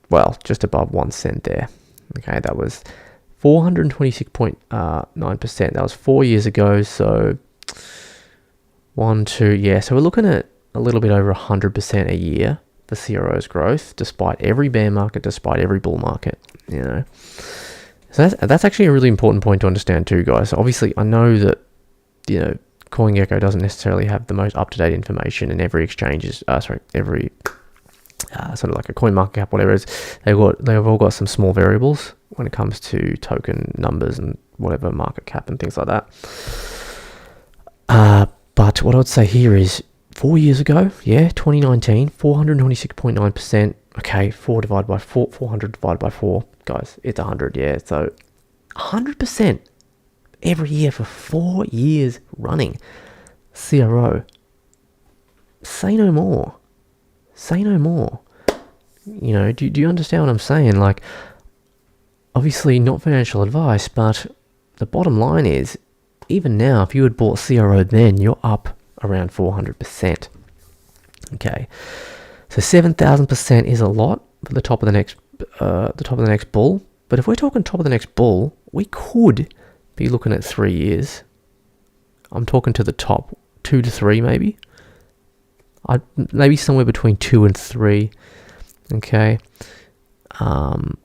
well, just above 1 cent there. Okay, that was 426.9%. That was 4 years ago. So 1, 2, yeah. So we're looking at a little bit over 100% a year for CRO's growth, despite every bear market, despite every bull market. You know, so that's actually a really important point to understand too, guys. Obviously, I know that, you know, CoinGecko doesn't necessarily have the most up-to-date information, and every exchange is every sort of like a coin market cap, whatever it is, they've all got some small variables when it comes to token numbers and whatever market cap and things like that. But what I would say here is 4 years ago, yeah, 2019, 426.9%. Okay, 400 divided by 4, guys, it's 100, yeah. So 100% every year for 4 years running. CRO. Say no more. Say no more. You know, do you understand what I'm saying? Like, obviously not financial advice, but the bottom line is, even now, if you had bought CRO then, you're up around 400%. Okay, so 7,000% is a lot for the top of the next bull. But if we're talking top of the next bull, we could be looking at 3 years. I'm talking to the top 2 to 3, maybe. Maybe somewhere between 2 and 3. Okay, and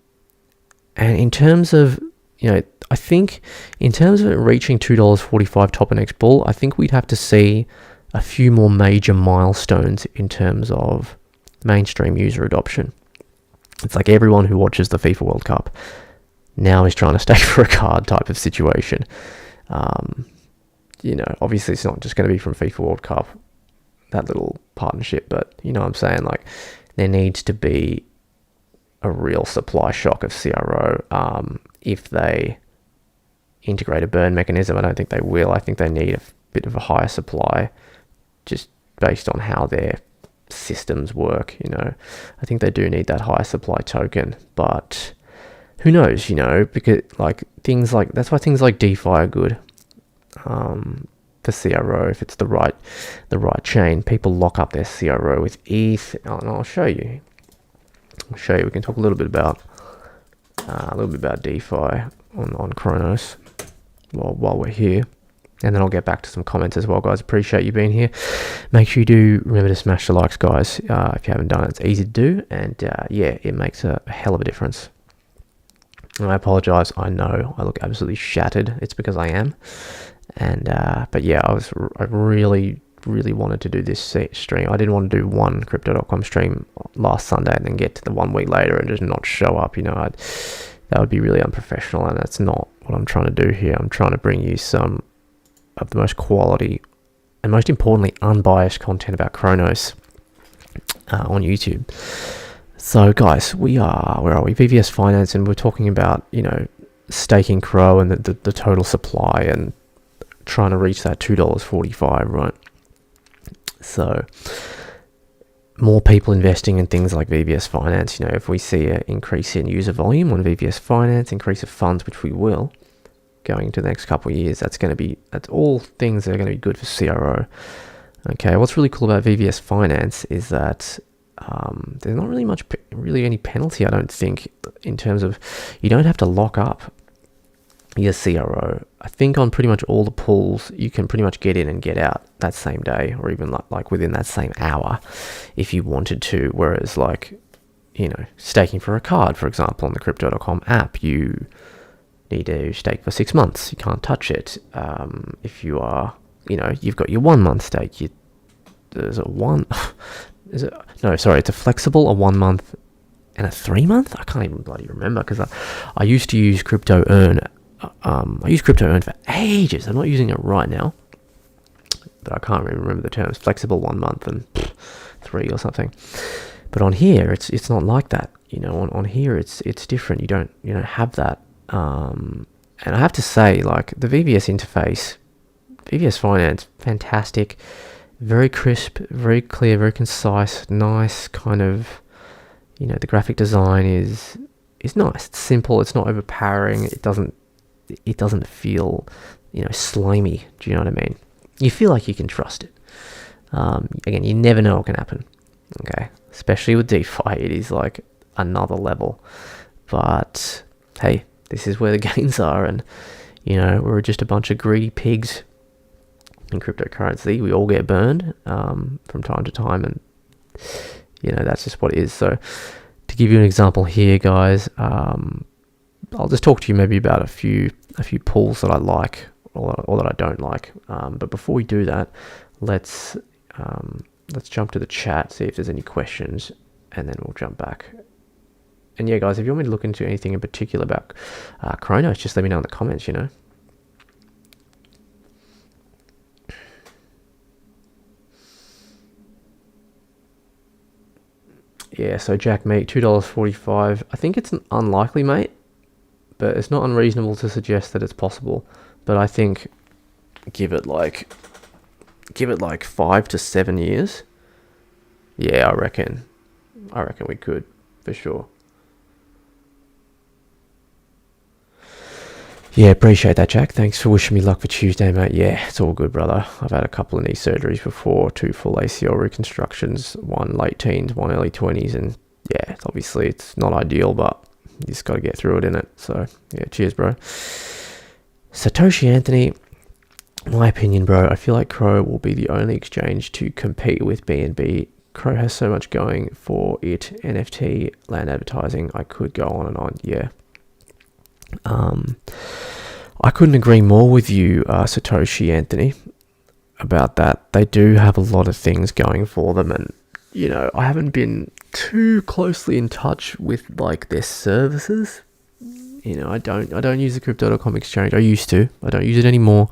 in terms of, you know, I think in terms of it reaching $2.45 top of next bull, I think we'd have to see a few more major milestones in terms of mainstream user adoption. It's like everyone who watches the FIFA World Cup now is trying to stake for a card type of situation. You know, obviously it's not just going to be from FIFA World Cup, that little partnership, but you know what I'm saying, like there needs to be a real supply shock of CRO if they integrate a burn mechanism. I don't think they will. I think they need bit of a higher supply, just based on how their systems work. I think they do need that higher supply token, but who knows? Because that's why things like DeFi are good. For CRO, if it's the right chain, people lock up their CRO with ETH, and I'll show you. We can talk a little bit about DeFi on Cronos while we're here, and then I'll get back to some comments as well, guys. Appreciate you being here. Make sure you do remember to smash the likes, guys. If you haven't done it, it's easy to do, and it makes a hell of a difference. And I apologize. I know I look absolutely shattered. It's because I am. And but yeah, I really wanted to do this stream. I didn't want to do one crypto.com stream last Sunday and then get to the 1 week later and just not show up. That would be really unprofessional, and that's not what I'm trying to do here. I'm trying to bring you some of the most quality and, most importantly, unbiased content about Cronos on YouTube. So guys, where are we? VVS Finance, and we're talking about staking CRO and the total supply and trying to reach that $2.45, right? So more people investing in things like VVS Finance. If we see an increase in user volume on VVS Finance, increase of funds, which we will going into the next couple of years, that's all things that are going to be good for CRO. Okay, what's really cool about VVS Finance is that there's not really any penalty, I don't think, in terms of you don't have to lock up your CRO. I think on pretty much all the pools, you can pretty much get in and get out that same day, or even like within that same hour if you wanted to. Whereas staking for a card, for example, on the crypto.com app, you need to stake for 6 months. You can't touch it. If you are, you've got your 1 month stake. It's a flexible, a 1 month, and a 3 month. I can't even bloody remember, because I used to use Crypto Earn. I used Crypto Earn for ages. I'm not using it right now, but I can't really remember the terms. Flexible 1 month and 3 or something. But on here, it's not like that. On here it's different. You don't have that. And I have to say, like, the VVS interface, VVS Finance, fantastic, very crisp, very clear, very concise, nice kind of. The graphic design is nice. It's simple. It's not overpowering. It doesn't feel, slimy. Do you know what I mean? You feel like you can trust it. Again, you never know what can happen. Okay, especially with DeFi, it is like another level. But hey, this is where the gains are, and we're just a bunch of greedy pigs in cryptocurrency. We all get burned from time to time, and that's just what it is. So to give you an example here, guys, I'll just talk to you maybe about a few pools that I like or that I don't like. But before we do that, let's jump to the chat, see if there's any questions, and then we'll jump back. And yeah, guys, if you want me to look into anything in particular about Cronos, just let me know in the comments. Yeah, so Jack, mate, $2.45. I think it's unlikely, mate, but it's not unreasonable to suggest that it's possible. But I think give it like 5 to 7 years. Yeah, I reckon we could, for sure. Yeah, appreciate that, Jack. Thanks for wishing me luck for Tuesday, mate. Yeah, it's all good, brother. I've had a couple of knee surgeries before, 2 full ACL reconstructions, 1 late teens, 1 early 20s, and yeah, it's not ideal, but you just got to get through it, innit? So yeah, cheers, bro. Satoshi Anthony, my opinion, bro, I feel like CRO will be the only exchange to compete with BNB. CRO has so much going for it. NFT, land advertising, I could go on and on. Yeah. I couldn't agree more with you, Satoshi Anthony, about that. They do have a lot of things going for them, and I haven't been too closely in touch with like their services. I don't use the crypto.com exchange. I used to. I don't use it anymore.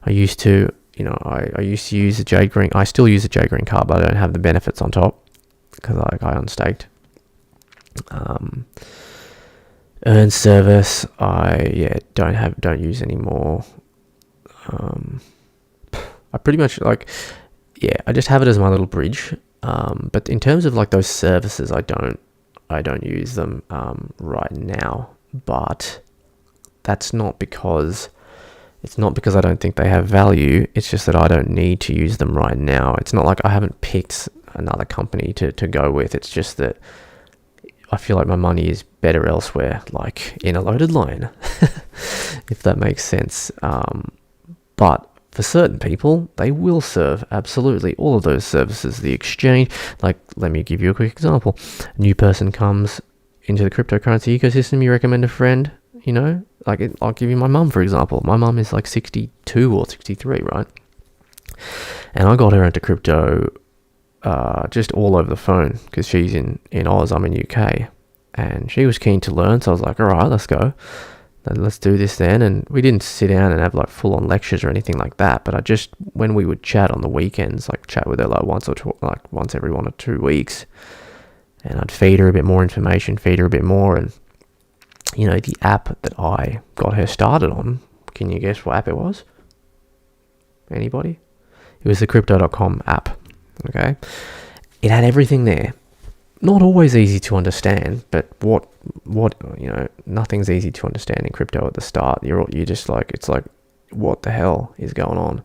I used to. I used to use the Jade Green. I still use the Jade Green card, but I don't have the benefits on top because I unstaked. Earn service, I don't use anymore. I pretty much like, yeah, I just have it as my little bridge. But in terms of like those services, I don't use them right now. But that's not because I don't think they have value. It's just that I don't need to use them right now. It's not like I haven't picked another company to go with. It's just that I feel like my money is better elsewhere, like in a loaded line, if that makes sense. But for certain people, they will serve absolutely all of those services. The exchange, like, let me give you a quick example. A new person comes into the cryptocurrency ecosystem, you recommend a friend, you know, like I'll give you my mum, for example. My mum is like 62 or 63, right? And I got her into crypto just all over the phone because she's in Oz, I'm in UK. And she was keen to learn, so I was like, all right, let's go. Let's do this then. And we didn't sit down and have like full-on lectures or anything like that, but I just, when we would chat on the weekends, like chat with her like once every 1 or 2 weeks, and I'd feed her a bit more information, and you know, the app that I got her started on, can you guess what app it was? Anybody? It was the crypto.com app. Okay, it had everything there. Not always easy to understand, but what you know, nothing's easy to understand in crypto at the start. You're just like, it's like, what the hell is going on?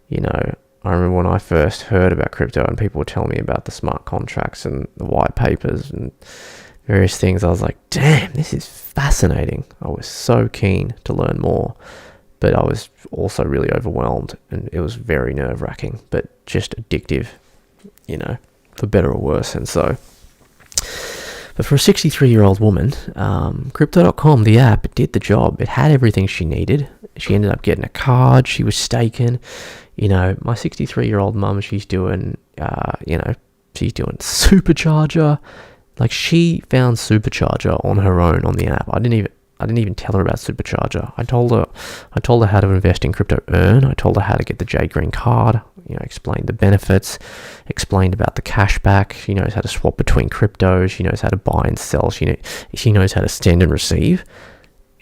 You know, I remember when I first heard about crypto and people were telling me about the smart contracts and the white papers and various things. I was like, damn, this is fascinating. I was so keen to learn more, but I was also really overwhelmed, and it was very nerve-wracking, but just addictive, you know, for better or worse. And so, but for a 63-year-old woman, crypto.com, the app, it did the job. It had everything she needed. She ended up getting a card. She was staking. You know, my 63-year-old mum, she's doing, she's doing Supercharger. Like, she found Supercharger on her own on the app. I didn't even tell her about Supercharger. I told her how to invest in crypto earn. I told her how to get the J Green card. You know, explained the benefits, explained about the cashback. She knows how to swap between cryptos. She knows how to buy and sell. She knows how to send and receive,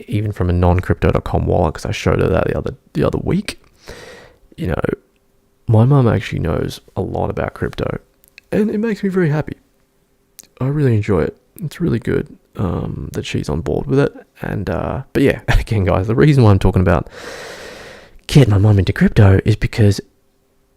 even from a non-crypto.com wallet, because I showed her that the other week. You know, my mum actually knows a lot about crypto, and it makes me very happy. I really enjoy it. It's really good that she's on board with it. And but yeah, again, guys, the reason why I'm talking about getting my mum into crypto is because,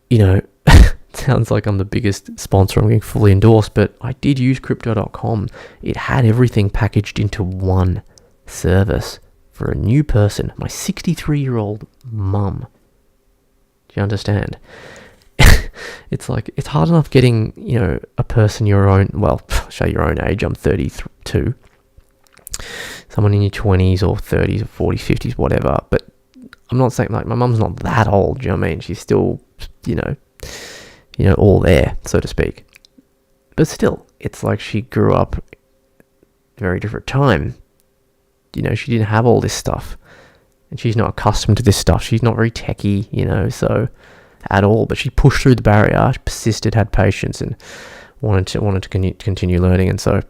you know, it sounds like I'm the biggest sponsor. I'm getting fully endorsed, but I did use crypto.com. It had everything packaged into one service for a new person, my 63-year-old mum. Do you understand? It's like, it's hard enough getting, you know, a person your own, well, show your own age. I'm 32. Someone in your 20s or 30s or 40s, 50s, whatever. But I'm not saying, like, my mum's not that old, do you know what I mean? She's still, you know, all there, so to speak. But still, it's like she grew up at a very different time. You know, she didn't have all this stuff. And she's not accustomed to this stuff. She's not very techie, you know, so at all. But she pushed through the barrier, she persisted, had patience, and wanted to continue learning. And so,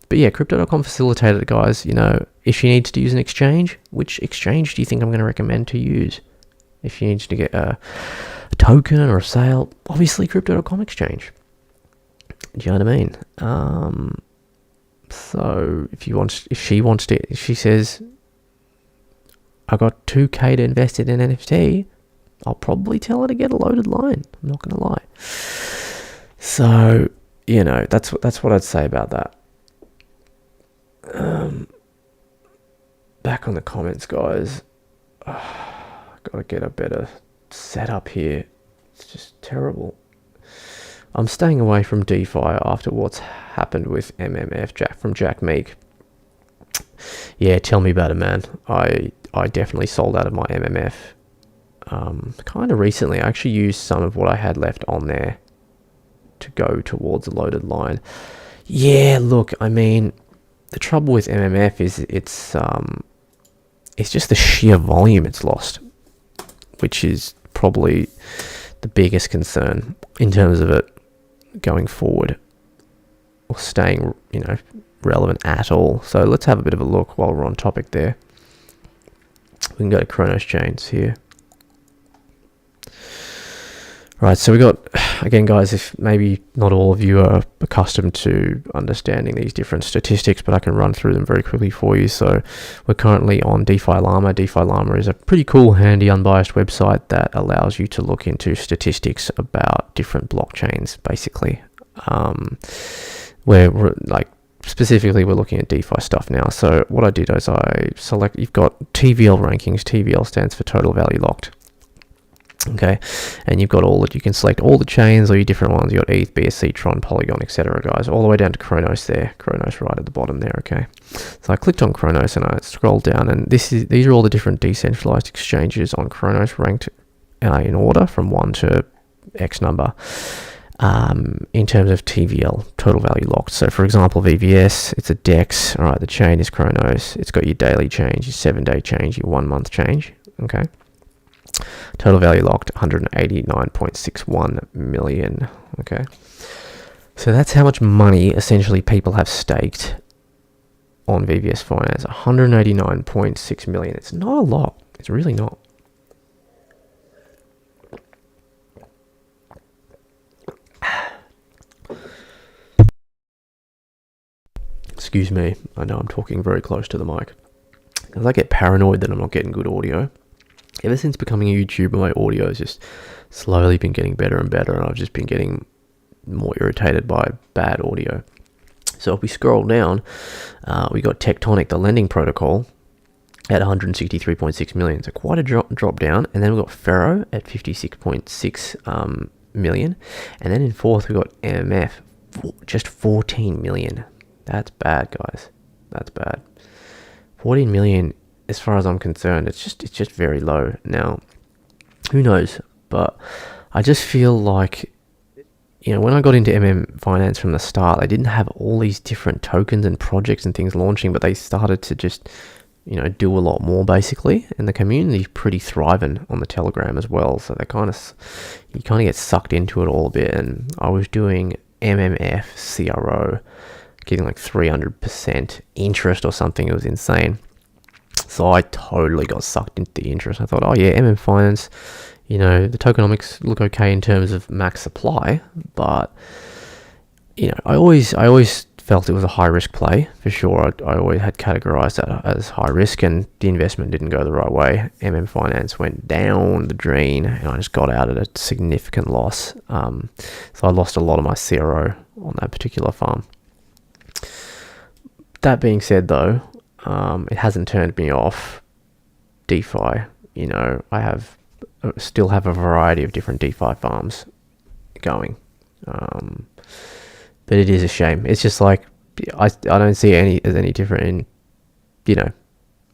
but yeah, crypto.com facilitated it, guys. You know, if she needs to use an exchange, which exchange do you think I'm going to recommend to use? If she needs to get a token or a sale, obviously crypto.com exchange. Do you know what I mean? So if she wants to, if she says, I got 2K to invest in an NFT, I'll probably tell her to get a loaded line. I'm not going to lie. So, you know, that's what I'd say about that. Back on the comments, guys. Got to get a better setup here. It's just terrible. I'm staying away from DeFi after what's happened with MMF from Jack Meek. Yeah, tell me about it, man. I definitely sold out of my MMF. Kind of recently. I actually used some of what I had left on there to go towards a loaded line. Yeah, look, I mean, the trouble with MMF is it's just the sheer volume it's lost, which is probably the biggest concern in terms of it going forward or staying, you know, relevant at all. So let's have a bit of a look while we're on topic there. We can go to Cronos chains here. Right, so we got, again guys, if maybe not all of you are accustomed to understanding these different statistics, but I can run through them very quickly for you. So we're currently on DeFi Llama. DeFi Llama is a pretty cool, handy, unbiased website that allows you to look into statistics about different blockchains, basically. Where we're like, specifically we're looking at DeFi stuff now. So what I did is I select, you've got TVL rankings. TVL stands for total value locked. Okay, and you've got all that, you can select all the chains or your different ones. You got ETH, BSC, Tron, Polygon, etc. guys, all the way down to Cronos there. Cronos right at the bottom there. Okay, so I clicked on Cronos and I scrolled down, and these are all the different decentralized exchanges on Cronos ranked in order from 1 to X number. In terms of TVL, total value locked. So for example, VVS, it's a DEX. All right, the chain is Cronos. It's got your daily change, your 7-day change, your 1 month change. Okay. Total value locked 189.61 million. Okay, so that's how much money essentially people have staked on VVS Finance. 189.6 million. It's not a lot. It's really not. Excuse me. I know I'm talking very close to the mic because I get paranoid that I'm not getting good audio. Ever since becoming a YouTuber, my audio has just slowly been getting better and better, and I've just been getting more irritated by bad audio. So if we scroll down, we got Tectonic, the lending protocol, at 163.6 million. So quite a drop down. And then we've got Ferro at 56.6 million. And then in fourth, we've got MMF, just 14 million. That's bad, guys. That's bad. 14 million. As far as I'm concerned, it's just very low. Now, who knows? But I just feel like, you know, when I got into Finance from the start, they didn't have all these different tokens and projects and things launching, but they started to just, you know, do a lot more basically. And the community's pretty thriving on the Telegram as well. So they you kind of get sucked into it all a bit. And I was doing MMF CRO, getting like 300% interest or something. It was insane. So I totally got sucked into the interest. I thought, oh yeah, Finance, you know, the tokenomics look okay in terms of max supply, but you know, I always felt it was a high risk play for sure. I always had categorized that as high risk, and the investment didn't go the right way. Finance went down the drain, and I just got out at a significant loss. So I lost a lot of my CRO on that particular farm. That being said, though, it hasn't turned me off DeFi. You know, I still have a variety of different DeFi farms going. But it is a shame. It's just like, I don't see as any different in, you know,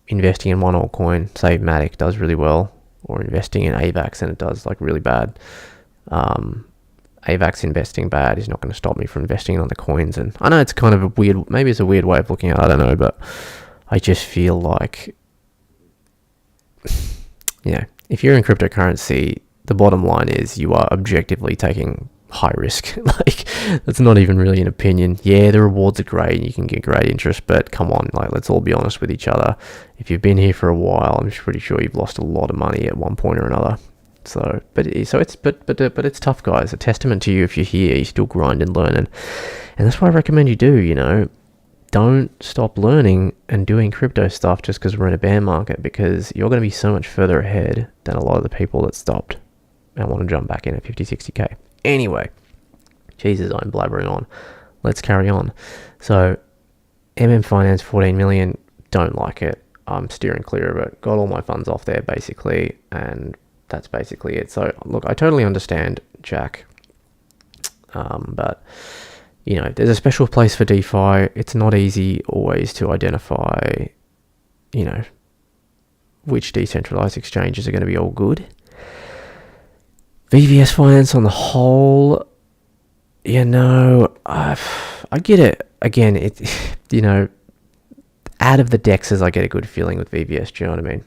investing in one altcoin, say Matic does really well, or investing in AVAX and it does like really bad. AVAX investing bad is not going to stop me from investing in other coins. And I know it's kind of a weird, maybe it's a weird way of looking at it, I don't know, but I just feel like, you know, if you're in cryptocurrency, the bottom line is you are objectively taking high risk. Like, that's not even really an opinion. Yeah, the rewards are great and you can get great interest, but come on, like, let's all be honest with each other. If you've been here for a while, I'm pretty sure you've lost a lot of money at one point or another. So it's tough, guys. A testament to you if you're here, you still grind and learn, and that's what I recommend you do. You know, don't stop learning and doing crypto stuff just because we're in a bear market, because you're going to be so much further ahead than a lot of the people that stopped and want to jump back in at 50-60k. Anyway, Jesus, I'm blabbering on. Let's carry on. So, Finance 14 million, don't like it. I'm steering clear of it. Got all my funds off there basically, and that's basically it. So, look, I totally understand, Jack. But, you know, there's a special place for DeFi. It's not easy always to identify, you know, which decentralized exchanges are going to be all good. VVS Finance on the whole, you know, I get it. Again, it, you know, out of the dexes, I get a good feeling with VVS. Do you know what I mean?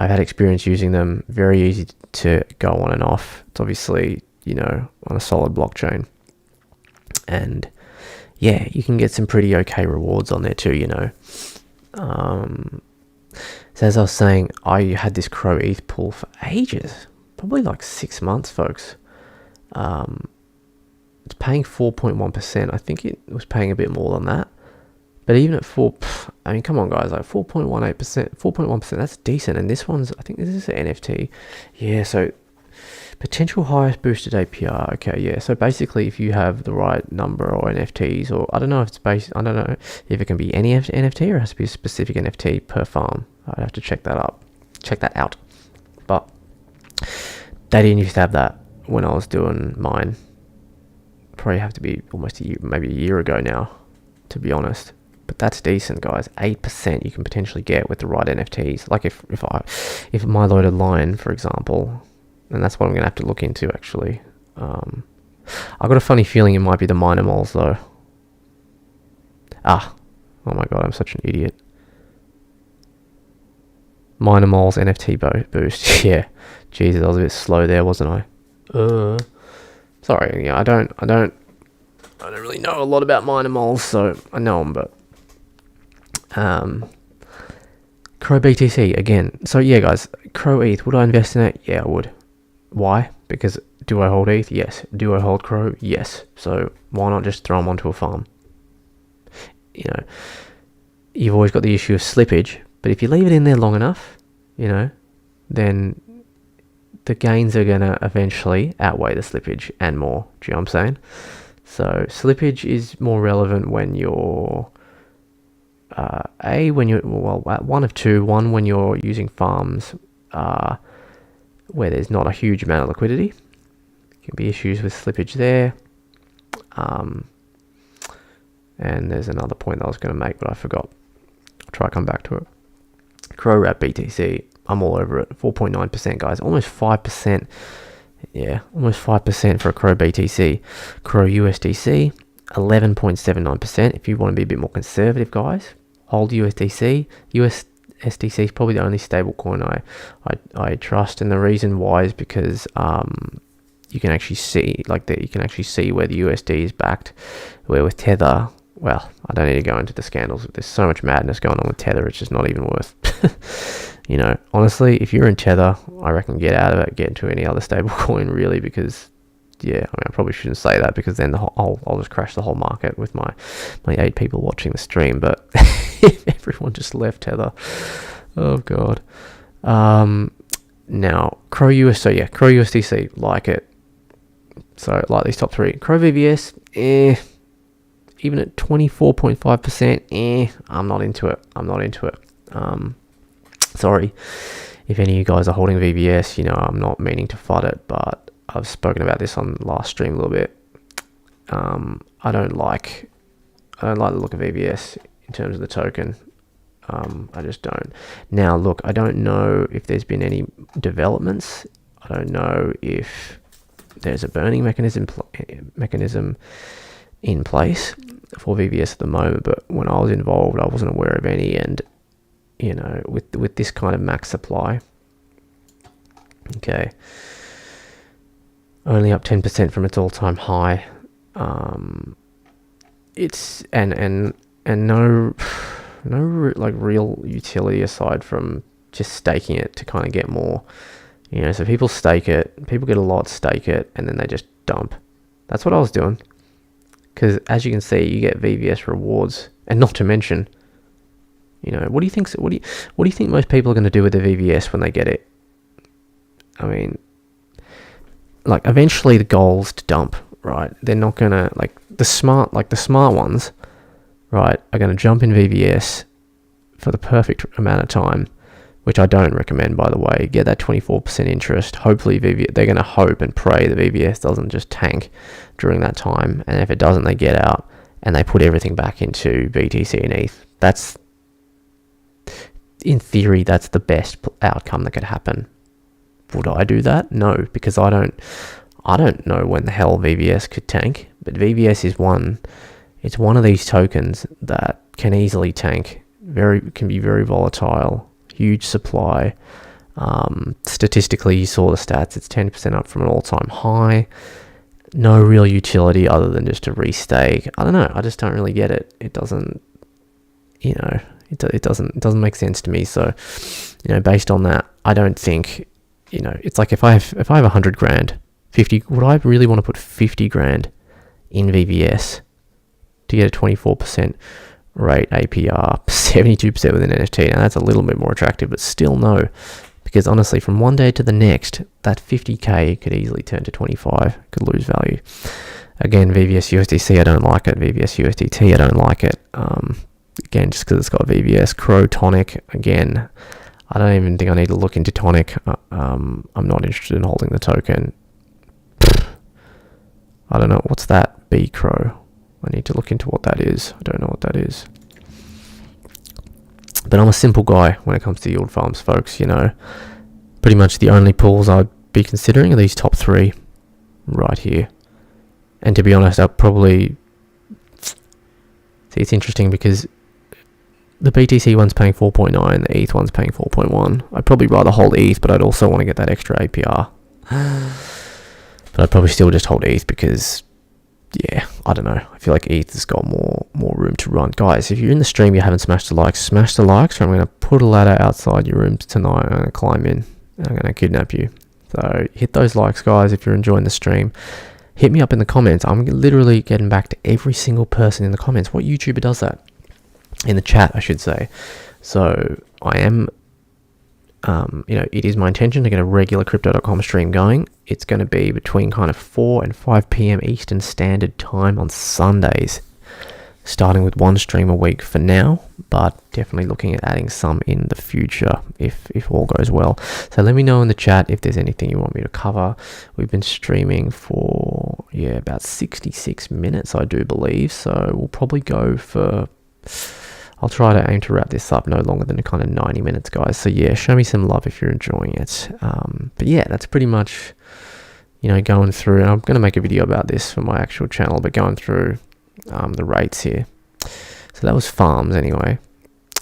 I've had experience using them. Very easy to go on and off. It's obviously, you know, on a solid blockchain. And yeah, you can get some pretty okay rewards on there too, you know. So as I was saying, I had this CRO ETH pool for ages. probably like 6 months, folks. It's paying 4.1%. I think it was paying a bit more than that. But even at I mean, come on, guys, like 4.18%, 4.1%, that's decent. And this one's, I think this is an NFT. Yeah, so potential highest boosted APR. Okay, yeah. So basically, if you have the right number of NFTs, or I don't know if it's I don't know if it can be any NFT or it has to be a specific NFT per farm. I'd have to check that out. But they didn't used to have that when I was doing mine. Probably have to be almost maybe a year ago now, to be honest. But that's decent, guys. 8% you can potentially get with the right NFTs. Like if my loaded line, for example, and that's what I'm gonna have to look into actually. I've got a funny feeling it might be the minor moles though. Oh my god, I'm such an idiot. Minor moles NFT boost. Yeah, Jesus, I was a bit slow there, wasn't I? Sorry, yeah, I don't really know a lot about minor moles, so I know them, but Crow BTC again. So yeah, guys, Crow ETH. Would I invest in it? Yeah, I would. Why? Because do I hold ETH? Yes. Do I hold Crow? Yes. So why not just throw them onto a farm? You know, you've always got the issue of slippage, but if you leave it in there long enough, you know, then the gains are going to eventually outweigh the slippage and more. Do you know what I'm saying? So slippage is more relevant when you're one of two. One, when you're using farms where there's not a huge amount of liquidity. Can be issues with slippage there. And there's another point that I was going to make, but I forgot. I'll try to come back to it. Crow Wrap BTC. I'm all over it. 4.9%, guys. Almost 5%. Yeah, almost 5% for a Crow BTC. Crow USDC, 11.79%. If you want to be a bit more conservative, guys, hold USDC. USDC is probably the only stable coin I trust, and the reason why is because you can actually see you can actually see where the USD is backed. Where with Tether, well, I don't need to go into the scandals. There's so much madness going on with Tether. It's just not even worth. You know, honestly, if you're in Tether, I reckon get out of it, get into any other stable coin, really, because, yeah, I mean, I probably shouldn't say that because then I'll just crash the whole market with my 8 people watching the stream. But if everyone just left Tether, oh god. Now Crow Crow USDC, like it. So like these top 3. Crow VVS, even at 24.5%, I'm not into it. Sorry if any of you guys are holding VVS. You know, I'm not meaning to FUD it, but I've spoken about this on last stream a little bit. I don't like the look of VVS in terms of the token. I just don't. Now, look, I don't know if there's been any developments. I don't know if there's a burning mechanism in place for VVS at the moment, but when I was involved, I wasn't aware of any. And you know, with this kind of max supply, okay, only up 10% from its all-time high. It's and no like real utility aside from just staking it to kind of get more. You know, so people stake it, people get a lot, stake it, and then they just dump. That's what I was doing. Because as you can see, you get VVS rewards, and not to mention, you know, what do you think most people are going to do with the VVS when they get it? I mean, like eventually the goal is to dump, right? They're not going to the smart ones, right, are going to jump in VVS for the perfect amount of time, which I don't recommend, by the way. Get that 24% interest. Hopefully they're going to hope and pray the VVS doesn't just tank during that time, and if it doesn't, they get out and they put everything back into BTC and ETH. That's, in theory, that's the best outcome that could happen. Would I do that? No, because I don't know when the hell VVS could tank, but VVS is it's one of these tokens that can easily tank, can be very volatile, huge supply. Statistically, you saw the stats, it's 10% up from an all-time high. No real utility other than just to restake. I don't know, I just don't really get it. It doesn't, you know, it doesn't make sense to me. So, you know, based on that, I don't think you know, it's like if I have 100 grand, 50, would I really want to put 50 grand in VVS to get a 24% rate APR, 72% with an NFT? Now that's a little bit more attractive, but still no, because honestly, from one day to the next, that 50k could easily turn to 25, could lose value. Again, VVS USDC, I don't like it. VVS USDT, I don't like it. Again, just because it's got VVS. CRO Tonic, again, I don't even think I need to look into Tonic. I'm not interested in holding the token. I don't know. What's that? B-Crow. I need to look into what that is. I don't know what that is. But I'm a simple guy when it comes to yield farms, folks. You know, pretty much the only pools I'd be considering are these top 3 right here. And to be honest, I'll probably... See, it's interesting because the BTC one's paying 4.9, the ETH one's paying 4.1. I'd probably rather hold ETH, but I'd also want to get that extra APR. But I'd probably still just hold ETH because, yeah, I don't know. I feel like ETH has got more room to run. Guys, if you're in the stream, you haven't smashed the likes, smash the likes, or I'm going to put a ladder outside your rooms tonight. I'm going to climb in. I'm going to kidnap you. So hit those likes, guys, if you're enjoying the stream. Hit me up in the comments. I'm literally getting back to every single person in the comments. What YouTuber does that? In the chat, I should say. So I am, you know, it is my intention to get a regular Crypto.com stream going. It's going to be between kind of 4 and 5 p.m. Eastern Standard Time on Sundays, starting with 1 stream a week for now, but definitely looking at adding some in the future if all goes well. So let me know in the chat if there's anything you want me to cover. We've been streaming for, yeah, about 66 minutes, I do believe. So we'll probably go for... I'll try to aim to wrap this up no longer than kind of 90 minutes, guys. So yeah, show me some love if you're enjoying it. But yeah, that's pretty much, you know, going through, and I'm going to make a video about this for my actual channel, but going through the rates here. So that was farms anyway.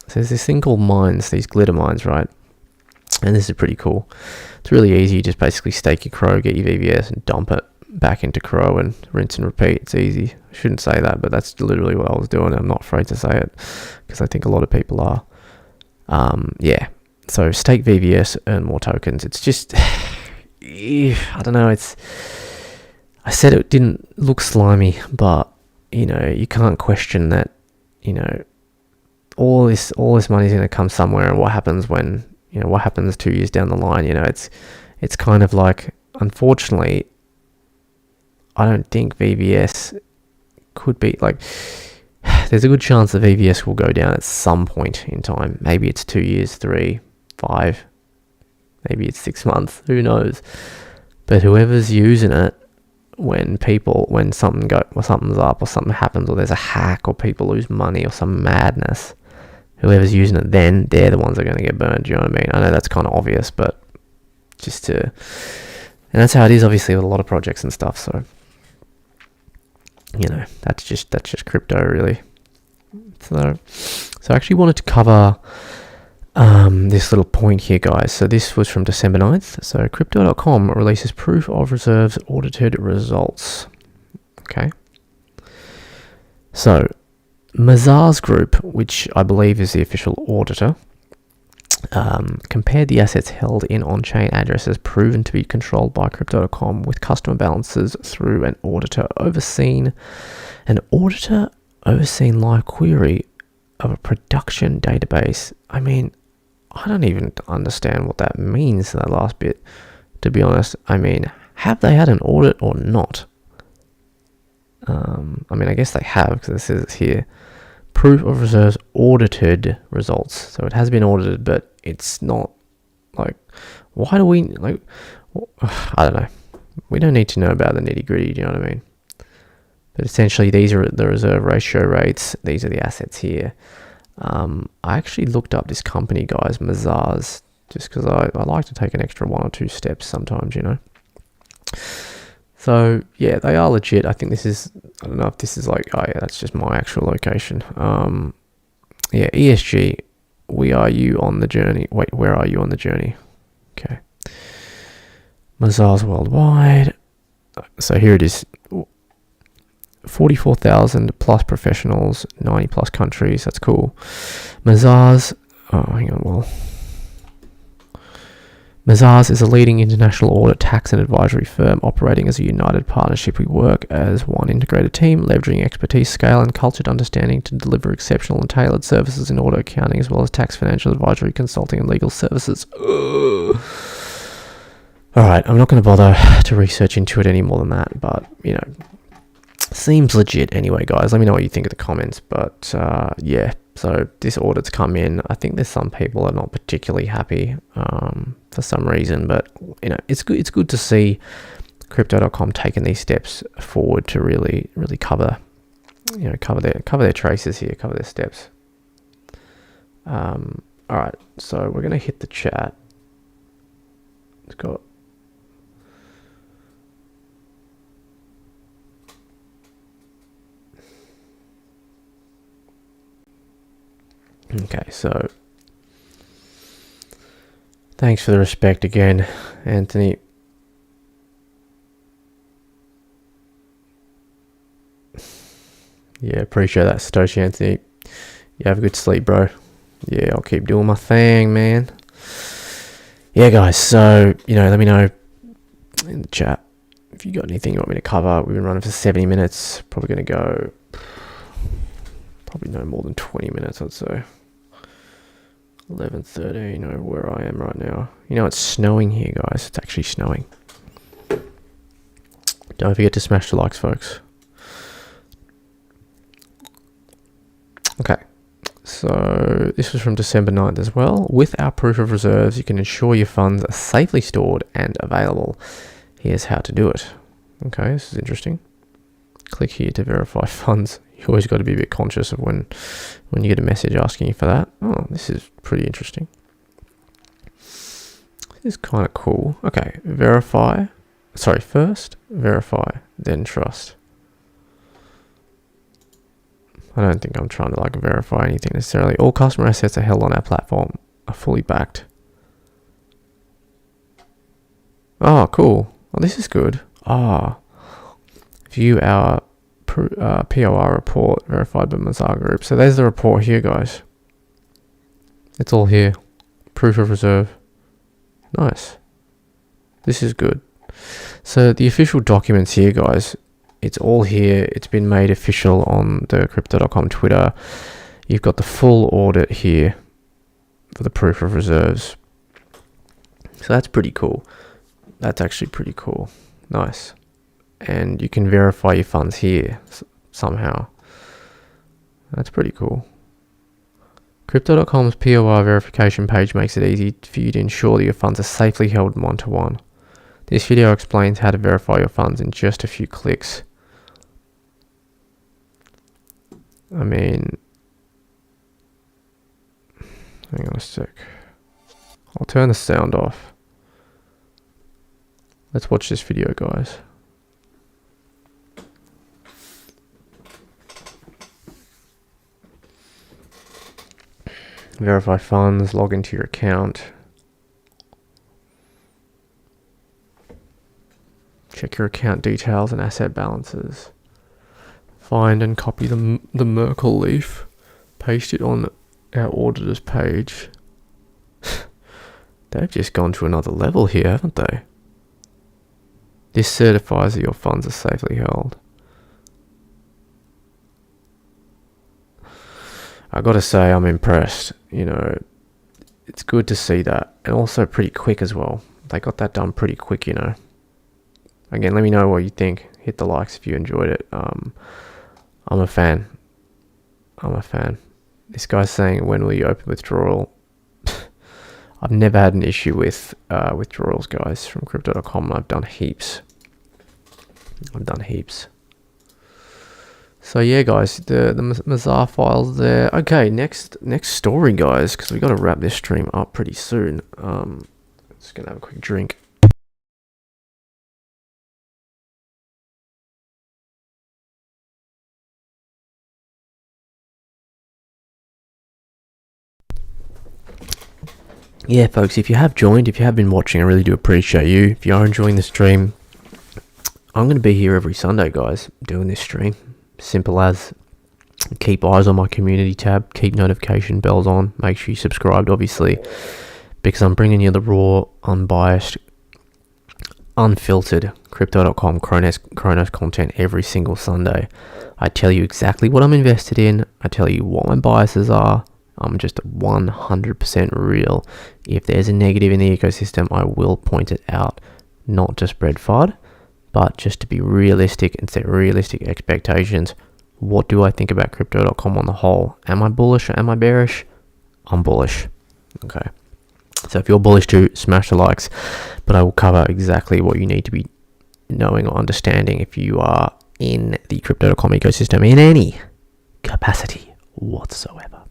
So there's this thing called mines, these glitter mines, right? And this is pretty cool. It's really easy. You just basically stake your CRO, get your VVS, and dump it back into CRO and rinse and repeat. It's easy. I shouldn't say that, but that's literally what I was doing. I'm not afraid to say it because I think a lot of people are. Yeah. So stake VVS, earn more tokens. It's just, I don't know. I said it didn't look slimy, but you know, you can't question that. You know, all this money is going to come somewhere, and what happens when, you know, what happens 2 years down the line? You know, it's kind of like, unfortunately, I don't think VVS could be like, there's a good chance that VVS will go down at some point in time. Maybe it's 2 years, 3, 5, maybe it's 6 months, who knows? But whoever's using it, when something's up or something happens, or there's a hack or people lose money or some madness, whoever's using it then, they're the ones that are going to get burned. Do you know what I mean? I know that's kind of obvious, but and that's how it is obviously with a lot of projects and stuff. So, you know, that's just crypto really. So I actually wanted to cover this little point here, guys. So this was from December 9th. So Crypto.com releases proof of reserves audited results. Okay. So Mazars Group, which I believe is the official auditor, compared the assets held in on-chain addresses proven to be controlled by Crypto.com with customer balances through an auditor overseen live query of a production database. I mean, I don't even understand what that means, that last bit, to be honest. I mean, have they had an audit or not? I mean, I guess they have, because it says here, proof of reserves audited results. So it has been audited, but it's not, like, why do we, like, I don't know. We don't need to know about the nitty gritty, do you know what I mean? But essentially, these are the reserve ratio rates. These are the assets here. I actually looked up this company, guys, Mazars, just because I like to take an extra 1 or 2 steps sometimes, you know. So, yeah, they are legit. I think this is, I don't know if this is like, oh yeah, that's just my actual location. Yeah, ESG, we are you on the journey. Wait, where are you on the journey? Okay. Mazars worldwide. So here it is. 44,000 plus professionals, 90 plus countries. That's cool. Mazars, oh, hang on, well. Mazars is a leading international audit, tax and advisory firm operating as a united partnership. We work as one integrated team, leveraging expertise, scale and cultured understanding to deliver exceptional and tailored services in audit, accounting, as well as tax, financial advisory, consulting and legal services. Alright, I'm not going to bother to research into it any more than that, but, you know, seems legit anyway, guys. Let me know what you think in the comments, but, yeah. So this audit's come in. I think there's some people that are not particularly happy for some reason, but you know, it's good. It's good to see Crypto.com taking these steps forward to really cover, you know, cover their traces here, cover their steps. All right, so we're gonna hit the chat. It's got. Okay, so thanks for the respect again, Anthony. Yeah, appreciate that, Satoshi Anthony. You have a good sleep, bro. Yeah, I'll keep doing my thing, man. Yeah, guys, so, you know, let me know in the chat if you got anything you want me to cover. We've been running for 70 minutes. Probably going to go probably no more than 20 minutes, I'd say. 11:30, you know where I am right now. You know, it's snowing here, guys. It's actually snowing. Don't forget to smash the likes, folks. Okay, so this was from December 9th as well. With our proof of reserves, you can ensure your funds are safely stored and available. Here's how to do it. Okay, this is interesting. Click here to verify funds. You always got to be a bit conscious of when you get a message asking you for that. Oh, this is pretty interesting. This is kind of cool. Okay, verify. Sorry, first verify, then trust. I don't think I'm trying to like verify anything necessarily. All customer assets are held on our platform, are fully backed. Oh, cool. Oh, this is good. View our POR report verified by Mazar Group. So there's the report here, guys. It's all here. Proof of reserve. Nice. This is good. So the official documents here, guys, it's all here. It's been made official on the Crypto.com Twitter. You've got the full audit here for the proof of reserves. So that's pretty cool. That's actually pretty cool. Nice. And you can verify your funds here somehow. That's pretty cool. Crypto.com's POR verification page makes it easy for you to ensure that your funds are safely held one-to-one. This video explains how to verify your funds in just a few clicks. I mean, hang on a sec. I'll turn the sound off. Let's watch this video, guys. Verify funds, log into your account. Check your account details and asset balances. Find and copy the Merkle leaf. Paste it on our auditor's page. They've just gone to another level here, haven't they? This certifies that your funds are safely held. I gotta say, I'm impressed. You know, it's good to see that, and also pretty quick as well. They got that done pretty quick, you know. Again, let me know what you think. Hit the likes if you enjoyed it. I'm a fan. This guy's saying, when will you open withdrawal? I've never had an issue with withdrawals, guys, from Crypto.com. I've done heaps. So yeah, guys, the Mazar files there. Okay, next story, guys, because we got to wrap this stream up pretty soon. Just gonna have a quick drink. Yeah, folks, if you have joined, if you have been watching, I really do appreciate you. If you are enjoying the stream, I'm going to be here every Sunday, guys, doing this stream. Simple as. Keep eyes on my community tab, keep notification bells on, make sure you subscribed, obviously. because I'm bringing you the raw, unbiased, unfiltered Crypto.com Cronos content every single Sunday. I tell you exactly what I'm invested in. I tell you what my biases are. I'm just 100% real. If there's a negative in the ecosystem, I will point it out, not to spread FUD, but just to be realistic and set realistic expectations. What do I think about Crypto.com on the whole? Am I bullish or am I bearish? I'm bullish. Okay. So if you're bullish too, smash the likes. But I will cover exactly what you need to be knowing or understanding if you are in the Crypto.com ecosystem in any capacity whatsoever.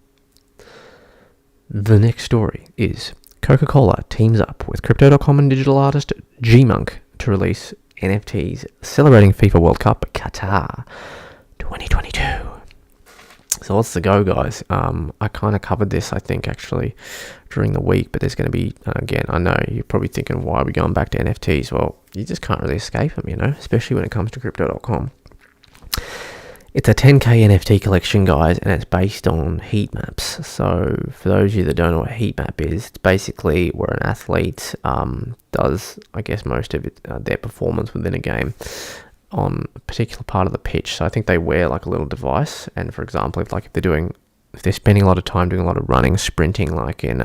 The next story is Coca-Cola teams up with Crypto.com and digital artist G-Monk to release NFTs celebrating FIFA World Cup Qatar 2022. So what's the go, guys? I kind of covered this, I think, actually, during the week, but there's going to be, again, I know you're probably thinking, why are we going back to NFTs? Well, you just can't really escape them, especially when it comes to Crypto.com. It's a 10k NFT collection, guys, and it's based on heat maps. So for those of you that don't know what a heat map is, it's basically where an athlete does, I guess, most of it, their performance within a game on a particular part of the pitch. So I think they wear like a little device, and for example, if they're spending a lot of time doing a lot of running, sprinting, like in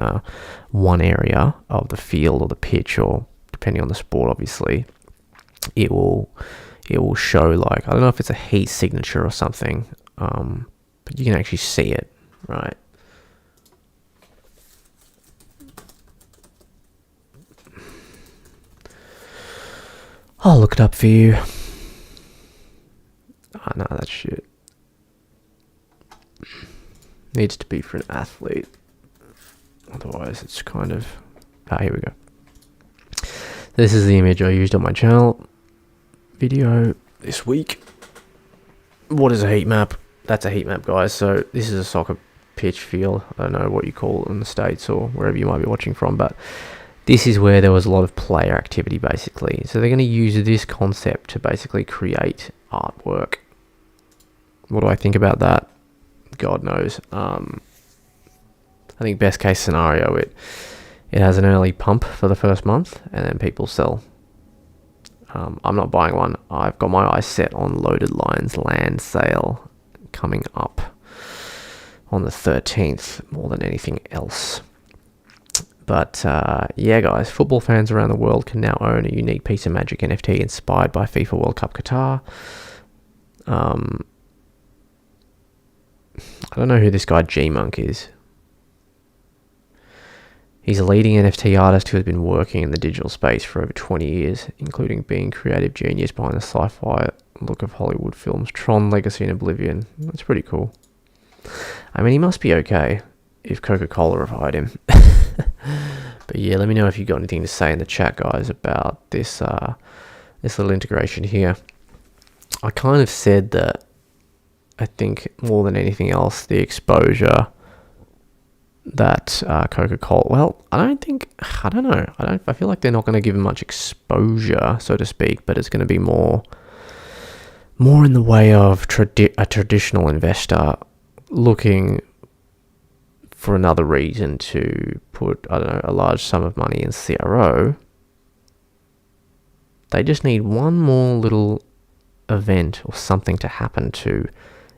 one area of the field or the pitch, or depending on the sport, obviously, it will show, like, I don't know if it's a heat signature or something, but you can actually see it, right? I'll look it up for you. Oh, no, that's shit. Needs to be for an athlete. Otherwise, it's kind of... here we go. This is the image I used on my channel video this week. What is a heat map? That's a heat map, guys. So this is a soccer pitch field. I don't know what you call it in the States or wherever you might be watching from, but this is where there was a lot of player activity, basically. So they're going to use this concept to basically create artwork. What do I think about that? God knows. I think best case scenario, it has an early pump for the first month, and then people sell. I'm not buying one. I've got my eyes set on Loaded Lines land sale coming up on the 13th more than anything else. But yeah, guys, football fans around the world can now own a unique piece of magic NFT inspired by FIFA World Cup Qatar. I don't know who this guy G-Monk is. He's a leading NFT artist who has been working in the digital space for over 20 years, including being creative genius behind the sci-fi look of Hollywood films Tron, Legacy and Oblivion. That's pretty cool. I mean, he must be okay if Coca-Cola have hired him. But yeah, let me know if you've got anything to say in the chat, guys, about this this little integration here. I kind of said that I think more than anything else, the exposure that Coca-Cola, well, I don't know. I feel like they're not going to give him much exposure, so to speak, but it's going to be more in the way of a traditional investor looking for another reason to put, I don't know, a large sum of money in CRO. They just need one more little event or something to happen to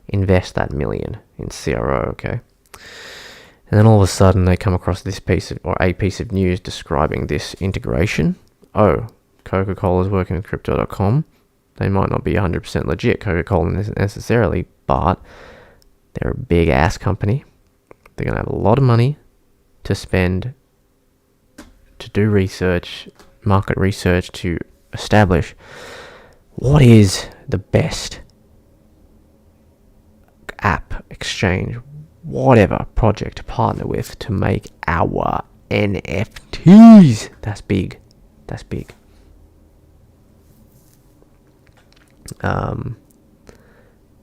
invest that million in CRO, okay? And then all of a sudden they come across this piece of news describing this integration. Oh, Coca-Cola is working with Crypto.com. They might not be 100% legit, Coca-Cola necessarily, but they're a big ass company. They're going to have a lot of money to spend to do research, market research, to establish what is the best app, exchange, whatever project to partner with to make our NFTs. That's big.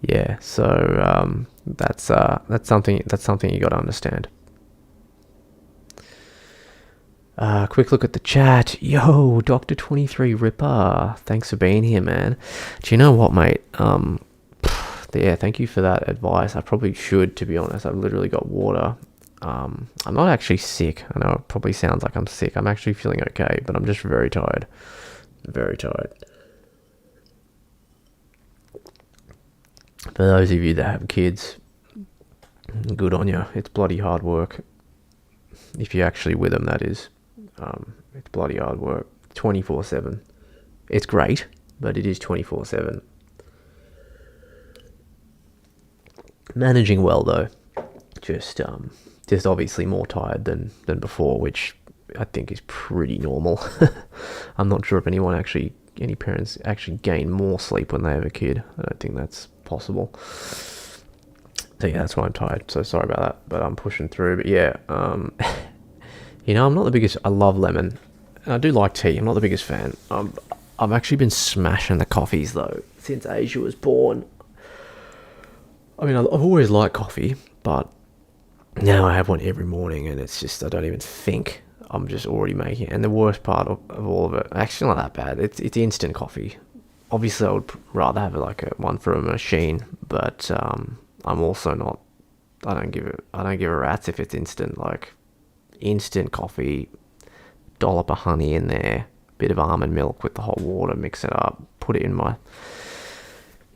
Yeah, so that's something you got to understand. Quick look at the chat. Yo, Dr. 23 Ripper, thanks for being here, man. Do you know what, mate? Yeah, thank you for that advice. I probably should, to be honest. I've literally got water I'm not actually sick. I know it probably sounds like I'm sick. I'm actually feeling okay, but I'm just very tired. Very tired. For those of you that have kids, good on you. It's bloody hard work. If you're actually with them, that is. It's bloody hard work. 24/7. It's great, but it is 24/7. Managing well though. Just obviously more tired than before, which I think is pretty normal. I'm not sure if any parents actually gain more sleep when they have a kid. I don't think that's possible. So yeah, that's why I'm tired. So sorry about that, but I'm pushing through. But yeah, I'm not the biggest. I love lemon, and I do like tea. I'm not the biggest fan. I've actually been smashing the coffees though since Asia was born. I mean, I've always liked coffee, but now I have one every morning, and it's just, I don't even think. I'm just already making it. And the worst part of all of it, actually not that bad, it's instant coffee. Obviously, I would rather have one from a machine, but I'm also not, I don't give a rat's if it's instant. Like, instant coffee, dollop of honey in there, bit of almond milk with the hot water, mix it up, put it in my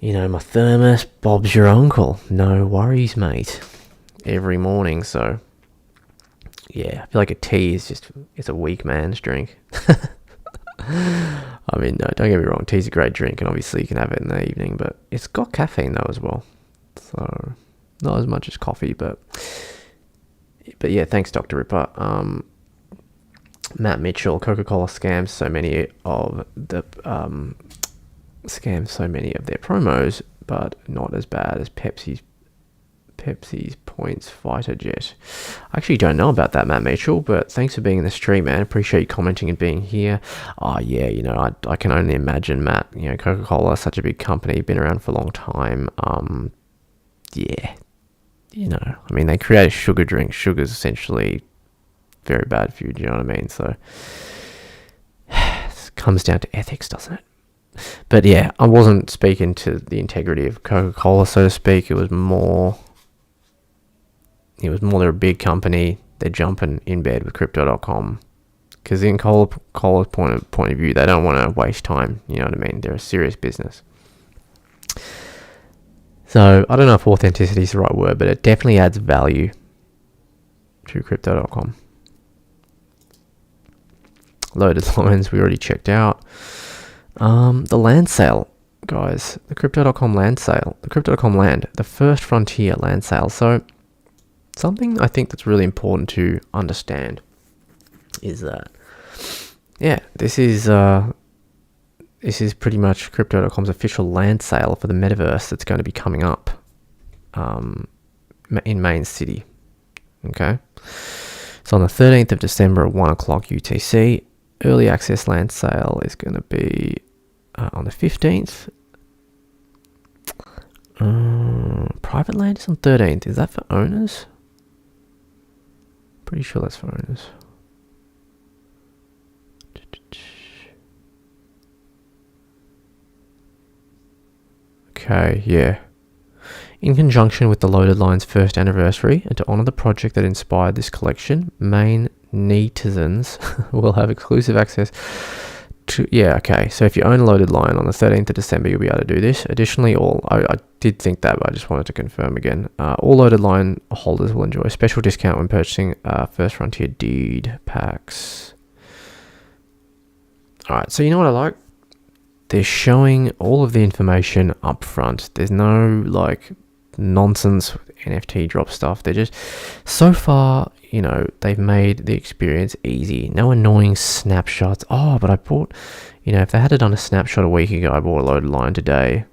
thermos. Bob's your uncle. No worries, mate. Every morning. So yeah, I feel like a tea is it's a weak man's drink. I mean, no, don't get me wrong, tea's a great drink, and obviously you can have it in the evening, but it's got caffeine though as well, so not as much as coffee. But yeah, thanks Dr. Ripper. Matt Mitchell, Coca-Cola scams so many of their promos, but not as bad as Pepsi's points fighter jet. I actually don't know about that, Matt Mitchell, but thanks for being in the stream, man. Appreciate you commenting and being here. Oh yeah, I can only imagine, Matt. Coca-Cola, such a big company, been around for a long time. Yeah, I mean, they create a sugar drink. Sugar's essentially very bad for you, do you know what I mean? So it comes down to ethics, doesn't it? But yeah, I wasn't speaking to the integrity of Coca-Cola, so to speak. It was more they're a big company. They're jumping in bed with crypto.com. Because in Cola's point of view, they don't want to waste time. You know what I mean? They're a serious business. So I don't know if authenticity is the right word, but it definitely adds value to crypto.com. Loaded lines we already checked out. The land sale, guys. The crypto.com land sale. The crypto.com land. The first frontier land sale. So something I think that's really important to understand is that, yeah, this is pretty much crypto.com's official land sale for the metaverse that's going to be coming up in Main City. Okay. So on the 13th of December at 1 o'clock UTC, early access land sale is going to be on the 15th. Private land is on 13th. Is that for owners? Pretty sure that's for owners. Okay, yeah. In conjunction with the Loaded Line's first anniversary, and to honour the project that inspired this collection, Maine netizens will have exclusive access to... Yeah, okay. So if you own a Loaded Line on the 13th of December, you'll be able to do this. Additionally, I did think that, but I just wanted to confirm again. All Loaded Line holders will enjoy a special discount when purchasing First Frontier deed packs. Alright, so you know what I like? They're showing all of the information up front. There's no nonsense NFT drop stuff. They're just, so far, they've made the experience easy. No annoying snapshots. Oh, but I bought, if they had done a snapshot a week ago, I bought a Loaded Line today,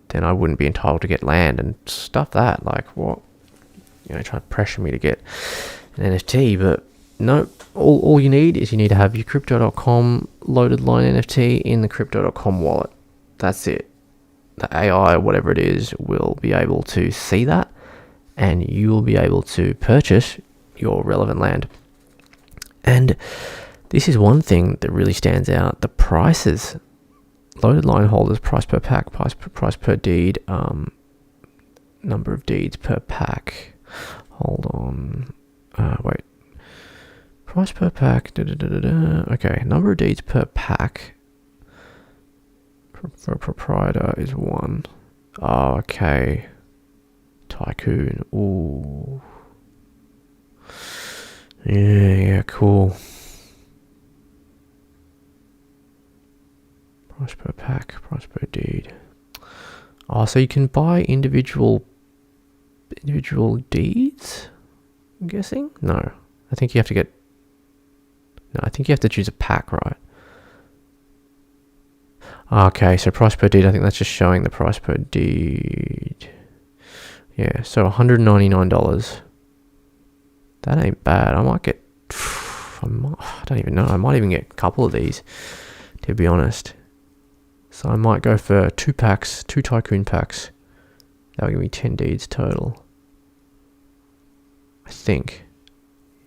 then I wouldn't be entitled to get land and stuff that. Like, what? Trying to pressure me to get an NFT, but no. All you need is to have your crypto.com Loaded Line NFT in the crypto.com wallet. That's it. The AI, whatever it is, will be able to see that, and you will be able to purchase your relevant land. And this is one thing that really stands out. The prices. Loaded Line holders, price per pack, price per deed, number of deeds per pack. Hold on. on, wait, price per pack, okay, number of deeds per pack for a proprietor is 1. Oh, okay, tycoon, ooh, yeah, cool. Price per pack, price per deed. Oh, so you can buy individual deeds, I'm guessing? No. I think you have to get... No, I think you have to choose a pack, right? Okay, so price per deed, I think that's just showing the price per deed. Yeah, so $199. That ain't bad. I might get... I don't even know. I might even get a couple of these, to be honest. So I might go for 2 packs, 2 tycoon packs. That'll give me 10 deeds total. I think.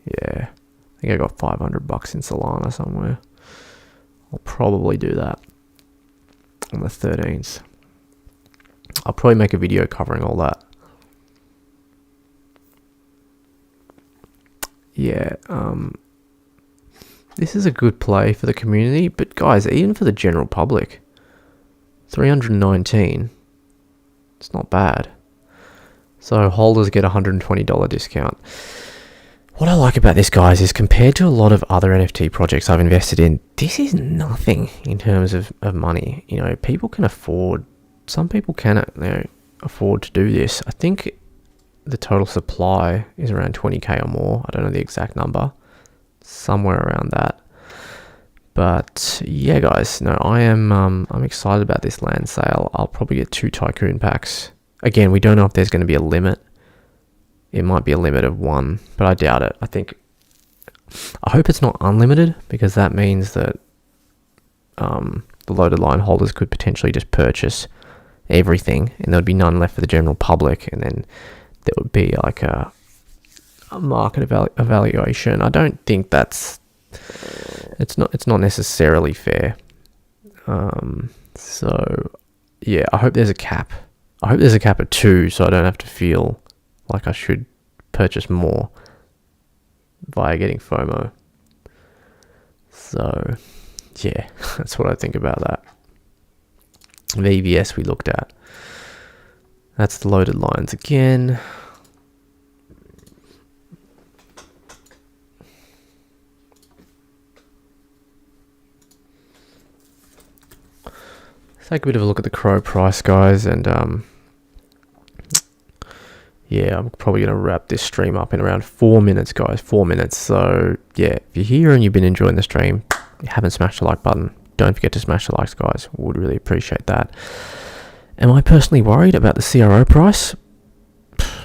Yeah. I think I got $500 in Solana somewhere. I'll probably do that on the 13th. I'll probably make a video covering all that. Yeah, this is a good play for the community, but guys, even for the general public, 319, it's not bad. So holders get a $120 discount. What I like about this, guys, is compared to a lot of other NFT projects I've invested in, this is nothing in terms of money. You know, people can afford, some people can afford to do this. I think the total supply is around 20k or more. I don't know the exact number, somewhere around that. But yeah, guys, no, I'm excited about this land sale. I'll probably get 2 tycoon packs. Again, we don't know if there's going to be a limit. It might be a limit of 1, but I doubt it. I hope it's not unlimited, because that means that the loaded line holders could potentially just purchase everything, and there would be none left for the general public, and then there would be like a market evaluation. I don't think it's not necessarily fair. So yeah, I hope there's a cap. I hope there's a cap of 2, so I don't have to feel like I should purchase more via getting FOMO. So yeah, that's what I think about that. VVS we looked at. That's the loaded lines again. Let's take a bit of a look at the CRO price, guys, and yeah, I'm probably going to wrap this stream up in around 4 minutes, guys. 4 minutes. So yeah, if you're here and you've been enjoying the stream, you haven't smashed the like button, don't forget to smash the likes, guys. Would really appreciate that. Am I personally worried about the CRO price?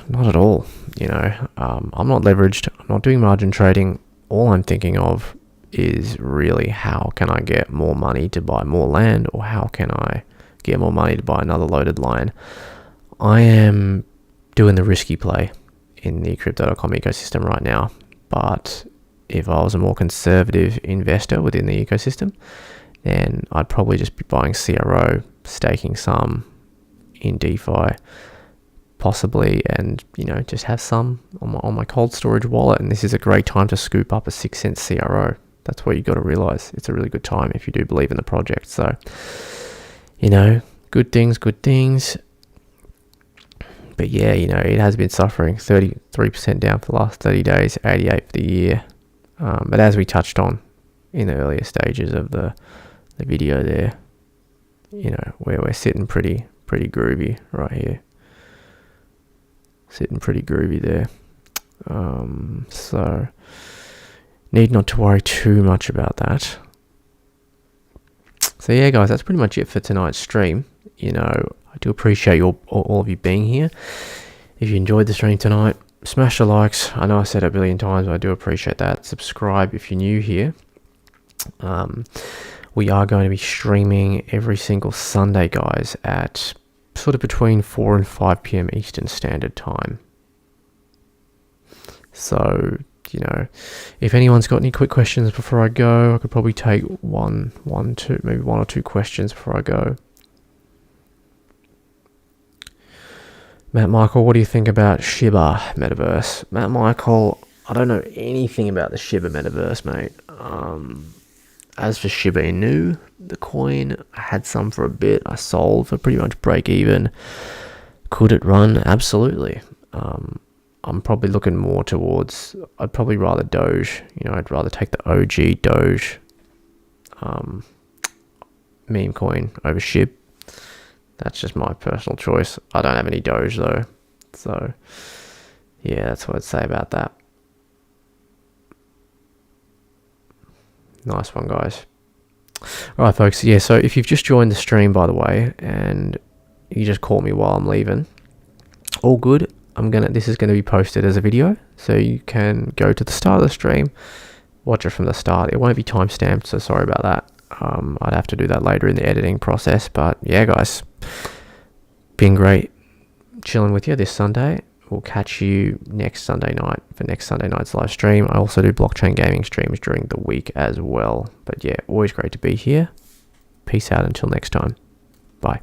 Not at all. You know, I'm not leveraged. I'm not doing margin trading. All I'm thinking of is really how can I get more money to buy more land, or how can I get more money to buy another loaded line. I am doing the risky play in the crypto.com ecosystem right now, but if I was a more conservative investor within the ecosystem, then I'd probably just be buying CRO, staking some in DeFi possibly, and you know, just have some on my cold storage wallet. And this is a great time to scoop up a 6-cent CRO. That's what you got to realize. It's a really good time if you do believe in the project. So, you know, good things. But yeah, you know, it has been suffering. 33% down for the last 30 days, 88 for the year. But as we touched on in the earlier stages of the video there, you know, where we're sitting pretty groovy right here. Sitting pretty groovy there. So need not to worry too much about that. So yeah, guys, that's pretty much it for tonight's stream. You know, I do appreciate all of you being here. If you enjoyed the stream tonight, smash the likes. I know I said it a billion times, but I do appreciate that. Subscribe if you're new here. We are going to be streaming every single Sunday, guys, at sort of between 4 and 5 p.m. Eastern Standard Time. So, you know, if anyone's got any quick questions before I go, I could probably take maybe one or two questions before I go. Matt Michael, what do you think about Shiba Metaverse? Matt Michael, I don't know anything about the Shiba Metaverse, mate. As for Shiba Inu, the coin, I had some for a bit. I sold for pretty much break even. Could it run? Absolutely. I'm probably looking more towards, I'd probably rather Doge. I'd rather take the OG Doge meme coin over SHIB. That's just my personal choice. I don't have any Doge though. So yeah, that's what I'd say about that. Nice one, guys. Alright, folks. Yeah, so if you've just joined the stream, by the way, and you just caught me while I'm leaving, all good. This is gonna be posted as a video, so you can go to the start of the stream, watch it from the start. It won't be timestamped, so sorry about that. I'd have to do that later in the editing process, but yeah, guys, been great chilling with you this Sunday. We'll catch you next Sunday night for next Sunday night's live stream. I also do blockchain gaming streams during the week as well. But yeah, always great to be here. Peace out until next time. Bye.